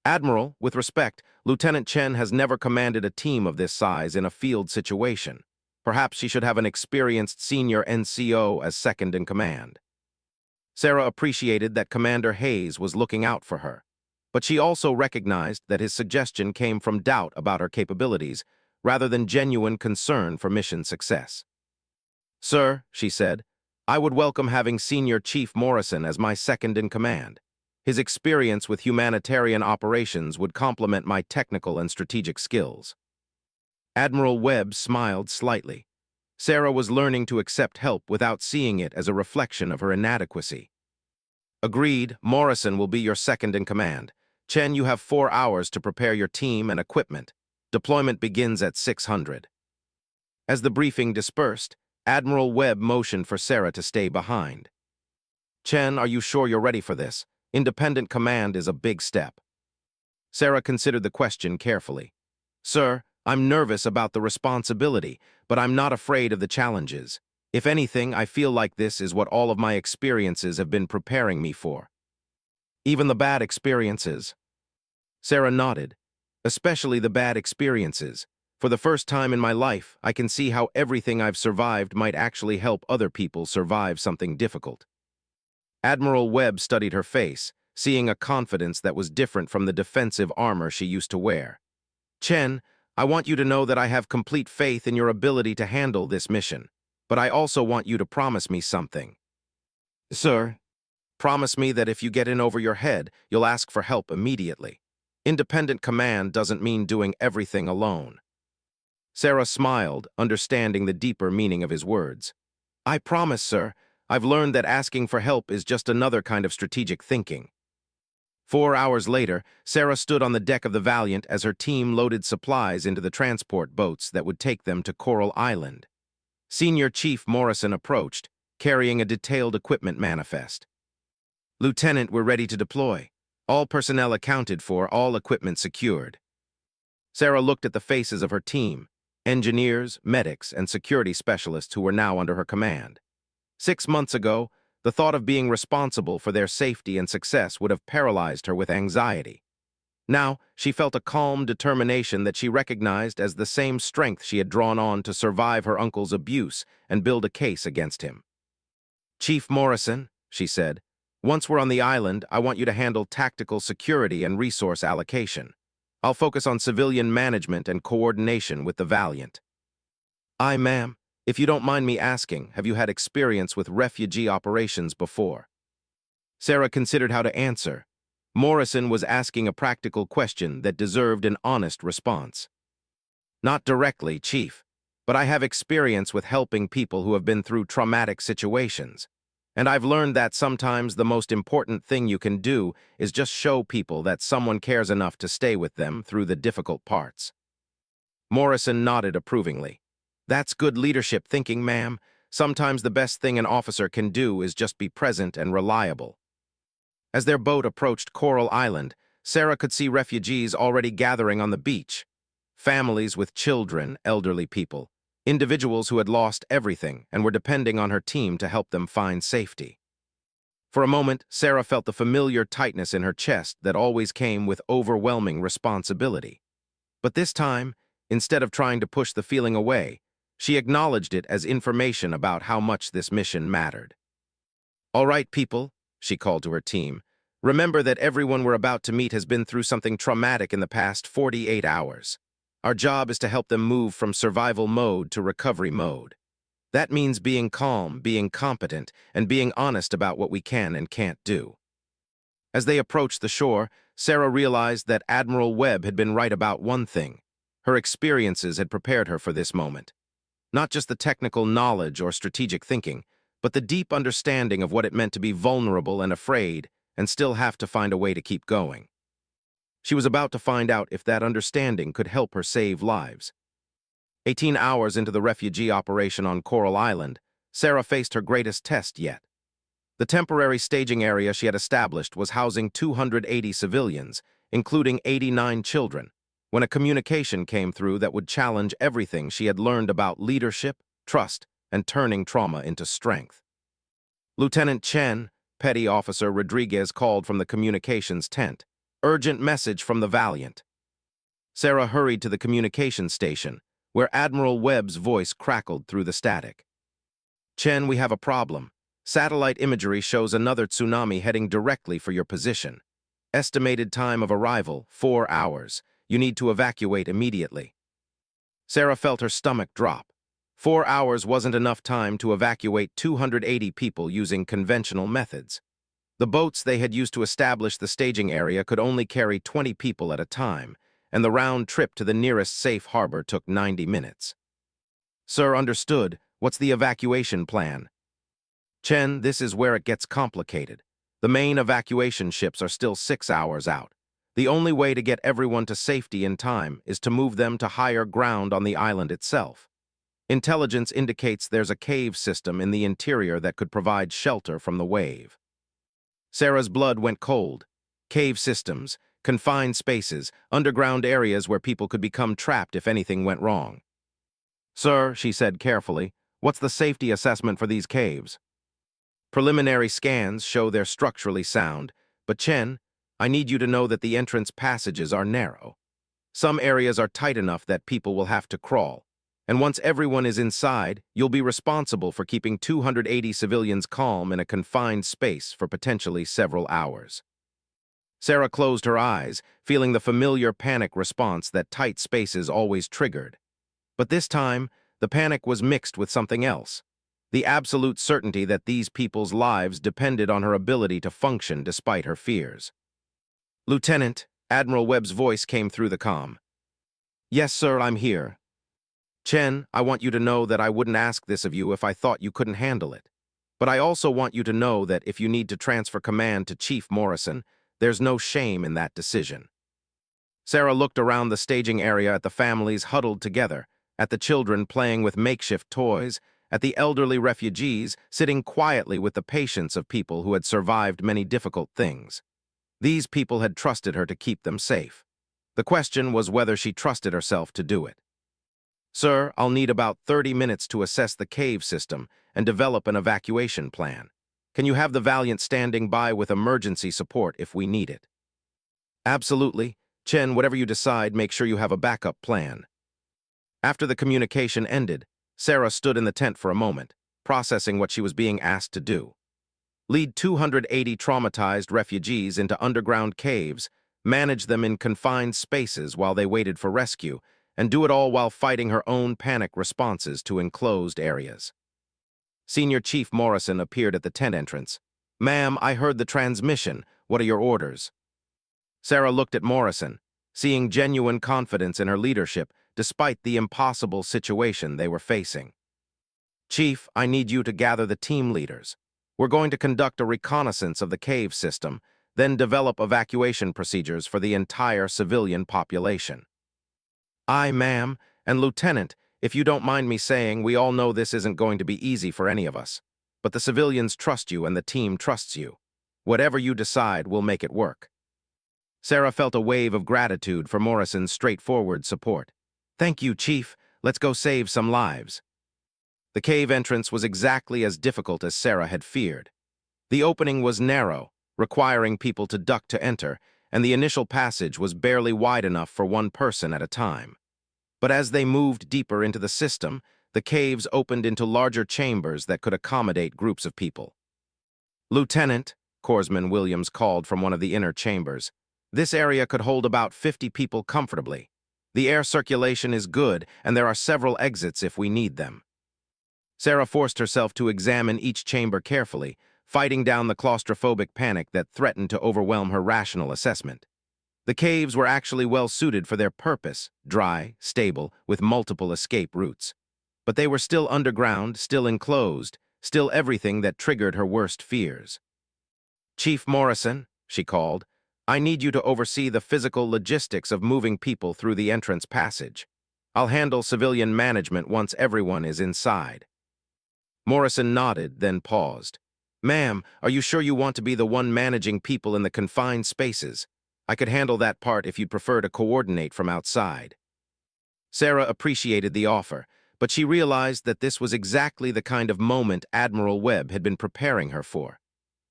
Admiral, with respect, Lieutenant Chen has never commanded a team of this size in a field situation. Perhaps she should have an experienced senior NCO as second in command. Sarah appreciated that Commander Hayes was looking out for her, but she also recognized that his suggestion came from doubt about her capabilities rather than genuine concern for mission success. Sir, she said, I would welcome having Senior Chief Morrison as my second in command. His experience with humanitarian operations would complement my technical and strategic skills. Admiral Webb smiled slightly. Sarah was learning to accept help without seeing it as a reflection of her inadequacy. Agreed, Morrison will be your second in command. Chen, you have 4 hours to prepare your team and equipment. Deployment begins at 600. As the briefing dispersed, Admiral Webb motioned for Sarah to stay behind. Chen, are you sure you're ready for this? Independent command is a big step. Sarah considered the question carefully. Sir, I'm nervous about the responsibility, but I'm not afraid of the challenges. If anything, I feel like this is what all of my experiences have been preparing me for. Even the bad experiences. Sarah nodded. Especially the bad experiences. For the first time in my life, I can see how everything I've survived might actually help other people survive something difficult. Admiral Webb studied her face, seeing a confidence that was different from the defensive armor she used to wear. Chen, I want you to know that I have complete faith in your ability to handle this mission, but I also want you to promise me something. Sir, promise me that if you get in over your head, you'll ask for help immediately. Independent command doesn't mean doing everything alone. Sarah smiled, understanding the deeper meaning of his words. I promise, sir. I've learned that asking for help is just another kind of strategic thinking. 4 hours later, Sarah stood on the deck of the Valiant as her team loaded supplies into the transport boats that would take them to Coral Island. Senior Chief Morrison approached, carrying a detailed equipment manifest. Lieutenant, we're ready to deploy. All personnel accounted for, all equipment secured. Sarah looked at the faces of her team, engineers, medics, and security specialists who were now under her command. 6 months ago, the thought of being responsible for their safety and success would have paralyzed her with anxiety. Now, she felt a calm determination that she recognized as the same strength she had drawn on to survive her uncle's abuse and build a case against him. "Chief Morrison," she said, "once we're on the island, I want you to handle tactical security and resource allocation. I'll focus on civilian management and coordination with the Valiant." "Aye, ma'am. If you don't mind me asking, have you had experience with refugee operations before?" Sarah considered how to answer. Morrison was asking a practical question that deserved an honest response. "Not directly, Chief, but I have experience with helping people who have been through traumatic situations. And I've learned that sometimes the most important thing you can do is just show people that someone cares enough to stay with them through the difficult parts." Morrison nodded approvingly. "That's good leadership thinking, ma'am. Sometimes the best thing an officer can do is just be present and reliable." As their boat approached Coral Island, Sarah could see refugees already gathering on the beach. Families with children, elderly people, individuals who had lost everything and were depending on her team to help them find safety. For a moment, Sarah felt the familiar tightness in her chest that always came with overwhelming responsibility. But this time, instead of trying to push the feeling away, she acknowledged it as information about how much this mission mattered. "All right, people," she called to her team, "remember that everyone we're about to meet has been through something traumatic in the past 48 hours. Our job is to help them move from survival mode to recovery mode. That means being calm, being competent, and being honest about what we can and can't do." As they approached the shore, Sarah realized that Admiral Webb had been right about one thing. Her experiences had prepared her for this moment. Not just the technical knowledge or strategic thinking, but the deep understanding of what it meant to be vulnerable and afraid and still have to find a way to keep going. She was about to find out if that understanding could help her save lives. 18 hours into the refugee operation on Coral Island, Sarah faced her greatest test yet. The temporary staging area she had established was housing 280 civilians, including 89 children, when a communication came through that would challenge everything she had learned about leadership, trust, and turning trauma into strength. Lieutenant Chen, Petty Officer Rodriguez called from the communications tent. "Urgent message from the Valiant." Sarah hurried to the communications station, where Admiral Webb's voice crackled through the static. "Chen, we have a problem. Satellite imagery shows another tsunami heading directly for your position. Estimated time of arrival, 4 hours. You need to evacuate immediately." Sarah felt her stomach drop. 4 hours wasn't enough time to evacuate 280 people using conventional methods. The boats they had used to establish the staging area could only carry 20 people at a time, and the round trip to the nearest safe harbor took 90 minutes. "Sir, understood. What's the evacuation plan?" "Chen, this is where it gets complicated. The main evacuation ships are still 6 hours out. The only way to get everyone to safety in time is to move them to higher ground on the island itself. Intelligence indicates there's a cave system in the interior that could provide shelter from the wave." Sarah's blood went cold. Cave systems, confined spaces, underground areas where people could become trapped if anything went wrong. "Sir," she said carefully, "what's the safety assessment for these caves?" "Preliminary scans show they're structurally sound, but Chen, I need you to know that the entrance passages are narrow. Some areas are tight enough that people will have to crawl. And once everyone is inside, you'll be responsible for keeping 280 civilians calm in a confined space for potentially several hours." Sarah closed her eyes, feeling the familiar panic response that tight spaces always triggered. But this time, the panic was mixed with something else. The absolute certainty that these people's lives depended on her ability to function despite her fears. "Lieutenant," Admiral Webb's voice came through the comm. "Yes, sir, I'm here. Chen, I want you to know that I wouldn't ask this of you if I thought you couldn't handle it. But I also want you to know that if you need to transfer command to Chief Morrison, there's no shame in that decision." Sarah looked around the staging area at the families huddled together, at the children playing with makeshift toys, at the elderly refugees sitting quietly with the patience of people who had survived many difficult things. These people had trusted her to keep them safe. The question was whether she trusted herself to do it. "Sir, I'll need about 30 minutes to assess the cave system and develop an evacuation plan. Can you have the Valiant standing by with emergency support if we need it?" "Absolutely. Chen, whatever you decide, make sure you have a backup plan." After the communication ended, Sarah stood in the tent for a moment, processing what she was being asked to do. Lead 280 traumatized refugees into underground caves, manage them in confined spaces while they waited for rescue, and do it all while fighting her own panic responses to enclosed areas. Senior Chief Morrison appeared at the tent entrance. "Ma'am, I heard the transmission. What are your orders?" Sarah looked at Morrison, seeing genuine confidence in her leadership despite the impossible situation they were facing. "Chief, I need you to gather the team leaders. We're going to conduct a reconnaissance of the cave system, then develop evacuation procedures for the entire civilian population." "Aye, ma'am, and Lieutenant, if you don't mind me saying, we all know this isn't going to be easy for any of us. But the civilians trust you and the team trusts you. Whatever you decide, we'll make it work." Sarah felt a wave of gratitude for Morrison's straightforward support. "Thank you, Chief. Let's go save some lives." The cave entrance was exactly as difficult as Sarah had feared. The opening was narrow, requiring people to duck to enter, and the initial passage was barely wide enough for one person at a time. But as they moved deeper into the system, the caves opened into larger chambers that could accommodate groups of people. "Lieutenant," Corpsman Williams called from one of the inner chambers, "this area could hold about 50 people comfortably. The air circulation is good, and there are several exits if we need them." Sarah forced herself to examine each chamber carefully, fighting down the claustrophobic panic that threatened to overwhelm her rational assessment. The caves were actually well suited for their purpose, dry, stable, with multiple escape routes. But they were still underground, still enclosed, still everything that triggered her worst fears. "Chief Morrison," she called, "I need you to oversee the physical logistics of moving people through the entrance passage. I'll handle civilian management once everyone is inside." Morrison nodded, then paused. "Ma'am, are you sure you want to be the one managing people in the confined spaces? I could handle that part if you'd prefer to coordinate from outside." Sarah appreciated the offer, but she realized that this was exactly the kind of moment Admiral Webb had been preparing her for.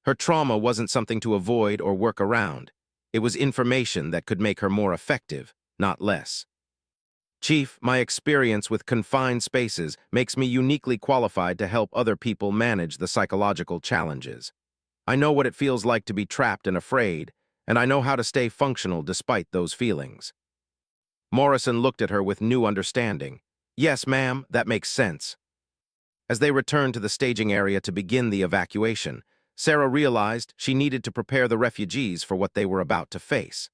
Her trauma wasn't something to avoid or work around. It was information that could make her more effective, not less. "Chief, my experience with confined spaces makes me uniquely qualified to help other people manage the psychological challenges. I know what it feels like to be trapped and afraid, and I know how to stay functional despite those feelings." Morrison looked at her with new understanding. "Yes, ma'am, that makes sense." As they returned to the staging area to begin the evacuation, Sarah realized she needed to prepare the refugees for what they were about to face.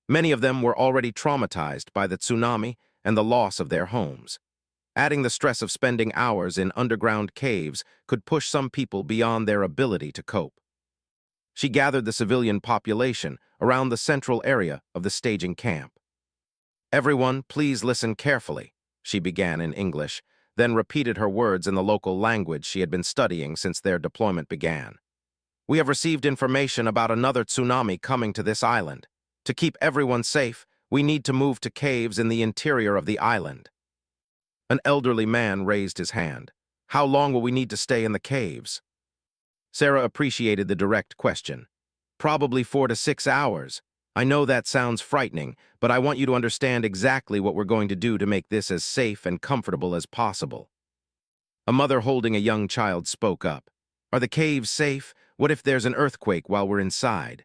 Many of them were already traumatized by the tsunami and the loss of their homes. Adding the stress of spending hours in underground caves could push some people beyond their ability to cope. She gathered the civilian population around the central area of the staging camp. "Everyone, please listen carefully," she began in English, then repeated her words in the local language she had been studying since their deployment began. "We have received information about another tsunami coming to this island. To keep everyone safe, we need to move to caves in the interior of the island." An elderly man raised his hand. "How long will we need to stay in the caves?" Sarah appreciated the direct question. "Probably 4 to 6 hours. I know that sounds frightening, but I want you to understand exactly what we're going to do to make this as safe and comfortable as possible." A mother holding a young child spoke up. "Are the caves safe? What if there's an earthquake while we're inside?"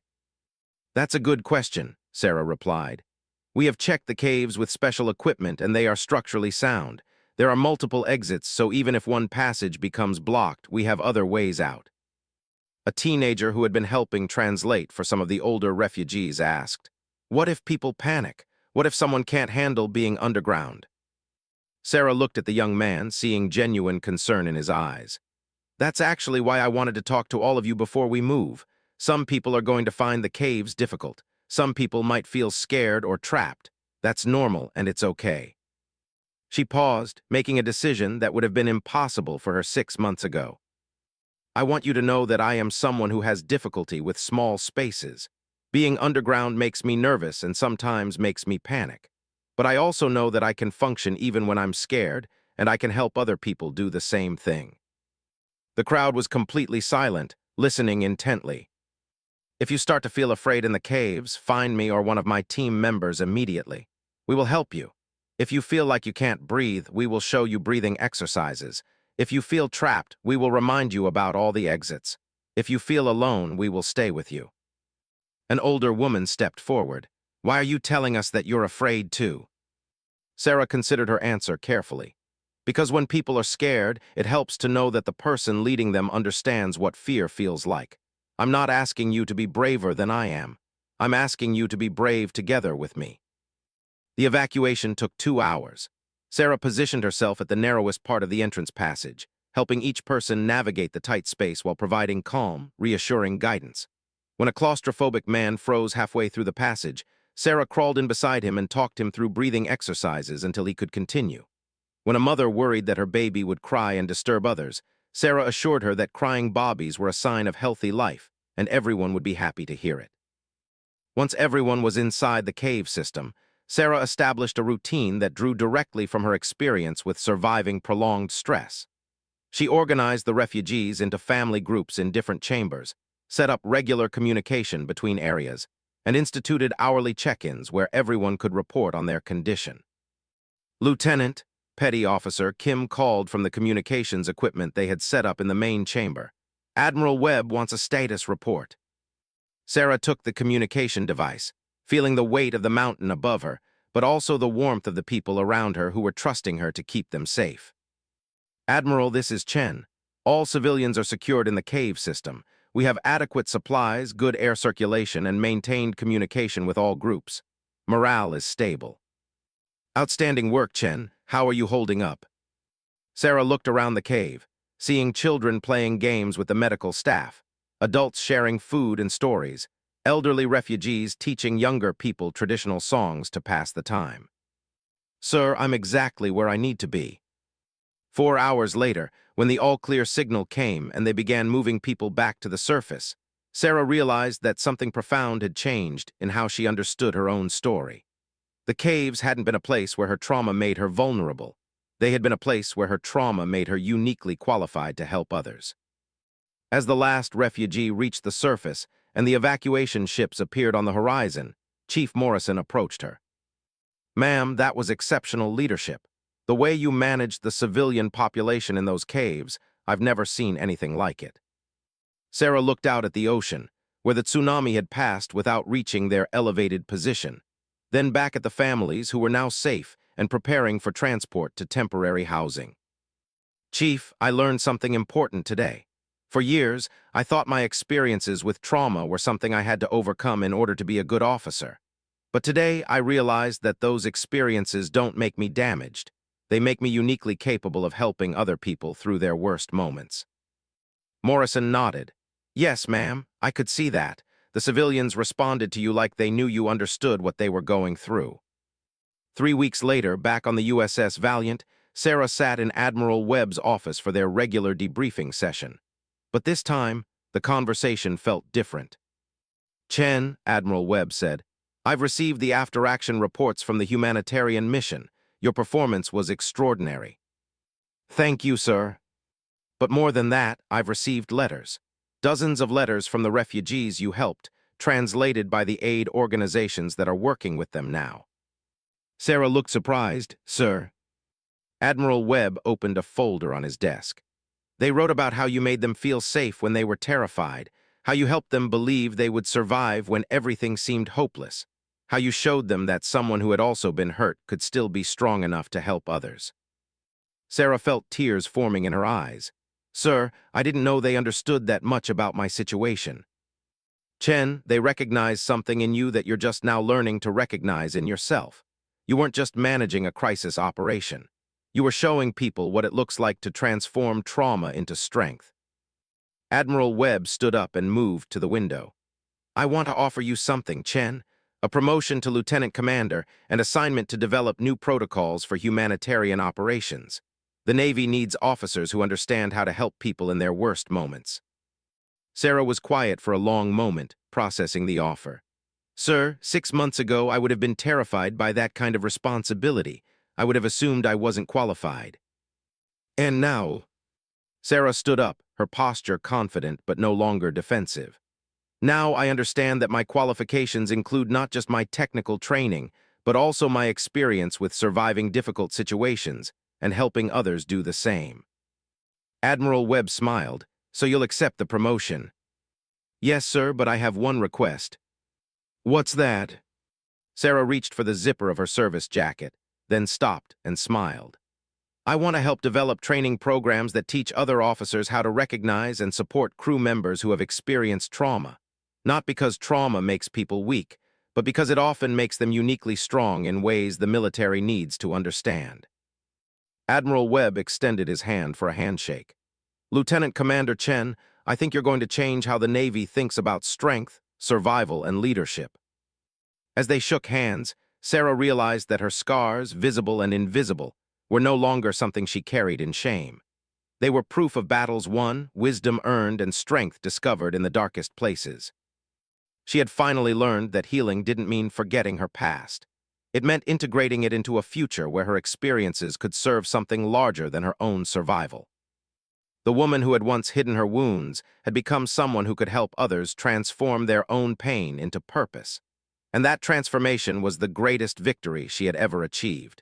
"That's a good question," Sarah replied. "We have checked the caves with special equipment and they are structurally sound. There are multiple exits, so even if one passage becomes blocked, we have other ways out." A teenager who had been helping translate for some of the older refugees asked, "What if people panic? What if someone can't handle being underground?" Sarah looked at the young man, seeing genuine concern in his eyes. "That's actually why I wanted to talk to all of you before we move. Some people are going to find the caves difficult. Some people might feel scared or trapped. That's normal and it's okay." She paused, making a decision that would have been impossible for her 6 months ago. "I want you to know that I am someone who has difficulty with small spaces. Being underground makes me nervous and sometimes makes me panic. But I also know that I can function even when I'm scared, and I can help other people do the same thing. The crowd was completely silent, listening intently. If you start to feel afraid in the caves, find me or one of my team members immediately. We will help you. If you feel like you can't breathe, we will show you breathing exercises. If you feel trapped, we will remind you about all the exits. If you feel alone, we will stay with you. An older woman stepped forward. Why are you telling us that you're afraid too? Sarah considered her answer carefully. Because when people are scared, it helps to know that the person leading them understands what fear feels like. I'm not asking you to be braver than I am. I'm asking you to be brave together with me. The evacuation took 2 hours. Sarah positioned herself at the narrowest part of the entrance passage, helping each person navigate the tight space while providing calm, reassuring guidance. When a claustrophobic man froze halfway through the passage, Sarah crawled in beside him and talked him through breathing exercises until he could continue. When a mother worried that her baby would cry and disturb others, Sarah assured her that crying bobbies were a sign of healthy life, and everyone would be happy to hear it. Once everyone was inside the cave system, Sarah established a routine that drew directly from her experience with surviving prolonged stress. She organized the refugees into family groups in different chambers, set up regular communication between areas, and instituted hourly check-ins where everyone could report on their condition. Lieutenant, Petty Officer Kim called from the communications equipment they had set up in the main chamber. Admiral Webb wants a status report. Sarah took the communication device, feeling the weight of the mountain above her, but also the warmth of the people around her who were trusting her to keep them safe. Admiral, this is Chen. All civilians are secured in the cave system. We have adequate supplies, good air circulation, and maintained communication with all groups. Morale is stable. Outstanding work, Chen. How are you holding up? Sarah looked around the cave, seeing children playing games with the medical staff, adults sharing food and stories, elderly refugees teaching younger people traditional songs to pass the time. Sir, I'm exactly where I need to be. 4 hours later, when the all-clear signal came and they began moving people back to the surface, Sarah realized that something profound had changed in how she understood her own story. The caves hadn't been a place where her trauma made her vulnerable. They had been a place where her trauma made her uniquely qualified to help others. As the last refugee reached the surface and the evacuation ships appeared on the horizon, Chief Morrison approached her. Ma'am, that was exceptional leadership. The way you managed the civilian population in those caves, I've never seen anything like it. Sarah looked out at the ocean, where the tsunami had passed without reaching their elevated position, then back at the families who were now safe and preparing for transport to temporary housing. Chief, I learned something important today. For years, I thought my experiences with trauma were something I had to overcome in order to be a good officer. But today, I realized that those experiences don't make me damaged. They make me uniquely capable of helping other people through their worst moments. Morrison nodded. Yes, ma'am, I could see that. The civilians responded to you like they knew you understood what they were going through. 3 weeks later, back on the USS Valiant, Sarah sat in Admiral Webb's office for their regular debriefing session. But this time, the conversation felt different. Chen, Admiral Webb said, I've received the after-action reports from the humanitarian mission. Your performance was extraordinary. Thank you, sir. But more than that, I've received letters. Dozens of letters from the refugees you helped, translated by the aid organizations that are working with them now. Sarah looked surprised. Sir. Admiral Webb opened a folder on his desk. They wrote about how you made them feel safe when they were terrified, how you helped them believe they would survive when everything seemed hopeless, how you showed them that someone who had also been hurt could still be strong enough to help others. Sarah felt tears forming in her eyes. Sir, I didn't know they understood that much about my situation. Chen, they recognized something in you that you're just now learning to recognize in yourself. You weren't just managing a crisis operation. You were showing people what it looks like to transform trauma into strength. Admiral Webb stood up and moved to the window. I want to offer you something, Chen. A promotion to Lieutenant Commander and assignment to develop new protocols for humanitarian operations. The Navy needs officers who understand how to help people in their worst moments. Sarah was quiet for a long moment, processing the offer. Sir, 6 months ago I would have been terrified by that kind of responsibility. I would have assumed I wasn't qualified. And now, Sarah stood up, her posture confident but no longer defensive. Now I understand that my qualifications include not just my technical training, but also my experience with surviving difficult situations and helping others do the same. Admiral Webb smiled. So you'll accept the promotion? Yes, sir, but I have one request. What's that? Sarah reached for the zipper of her service jacket, then stopped and smiled. I want to help develop training programs that teach other officers how to recognize and support crew members who have experienced trauma. Not because trauma makes people weak, but because it often makes them uniquely strong in ways the military needs to understand. Admiral Webb extended his hand for a handshake. Lieutenant Commander Chen, I think you're going to change how the Navy thinks about strength, survival, and leadership. As they shook hands, Sarah realized that her scars, visible and invisible, were no longer something she carried in shame. They were proof of battles won, wisdom earned, and strength discovered in the darkest places. She had finally learned that healing didn't mean forgetting her past. It meant integrating it into a future where her experiences could serve something larger than her own survival. The woman who had once hidden her wounds had become someone who could help others transform their own pain into purpose. And that transformation was the greatest victory she had ever achieved.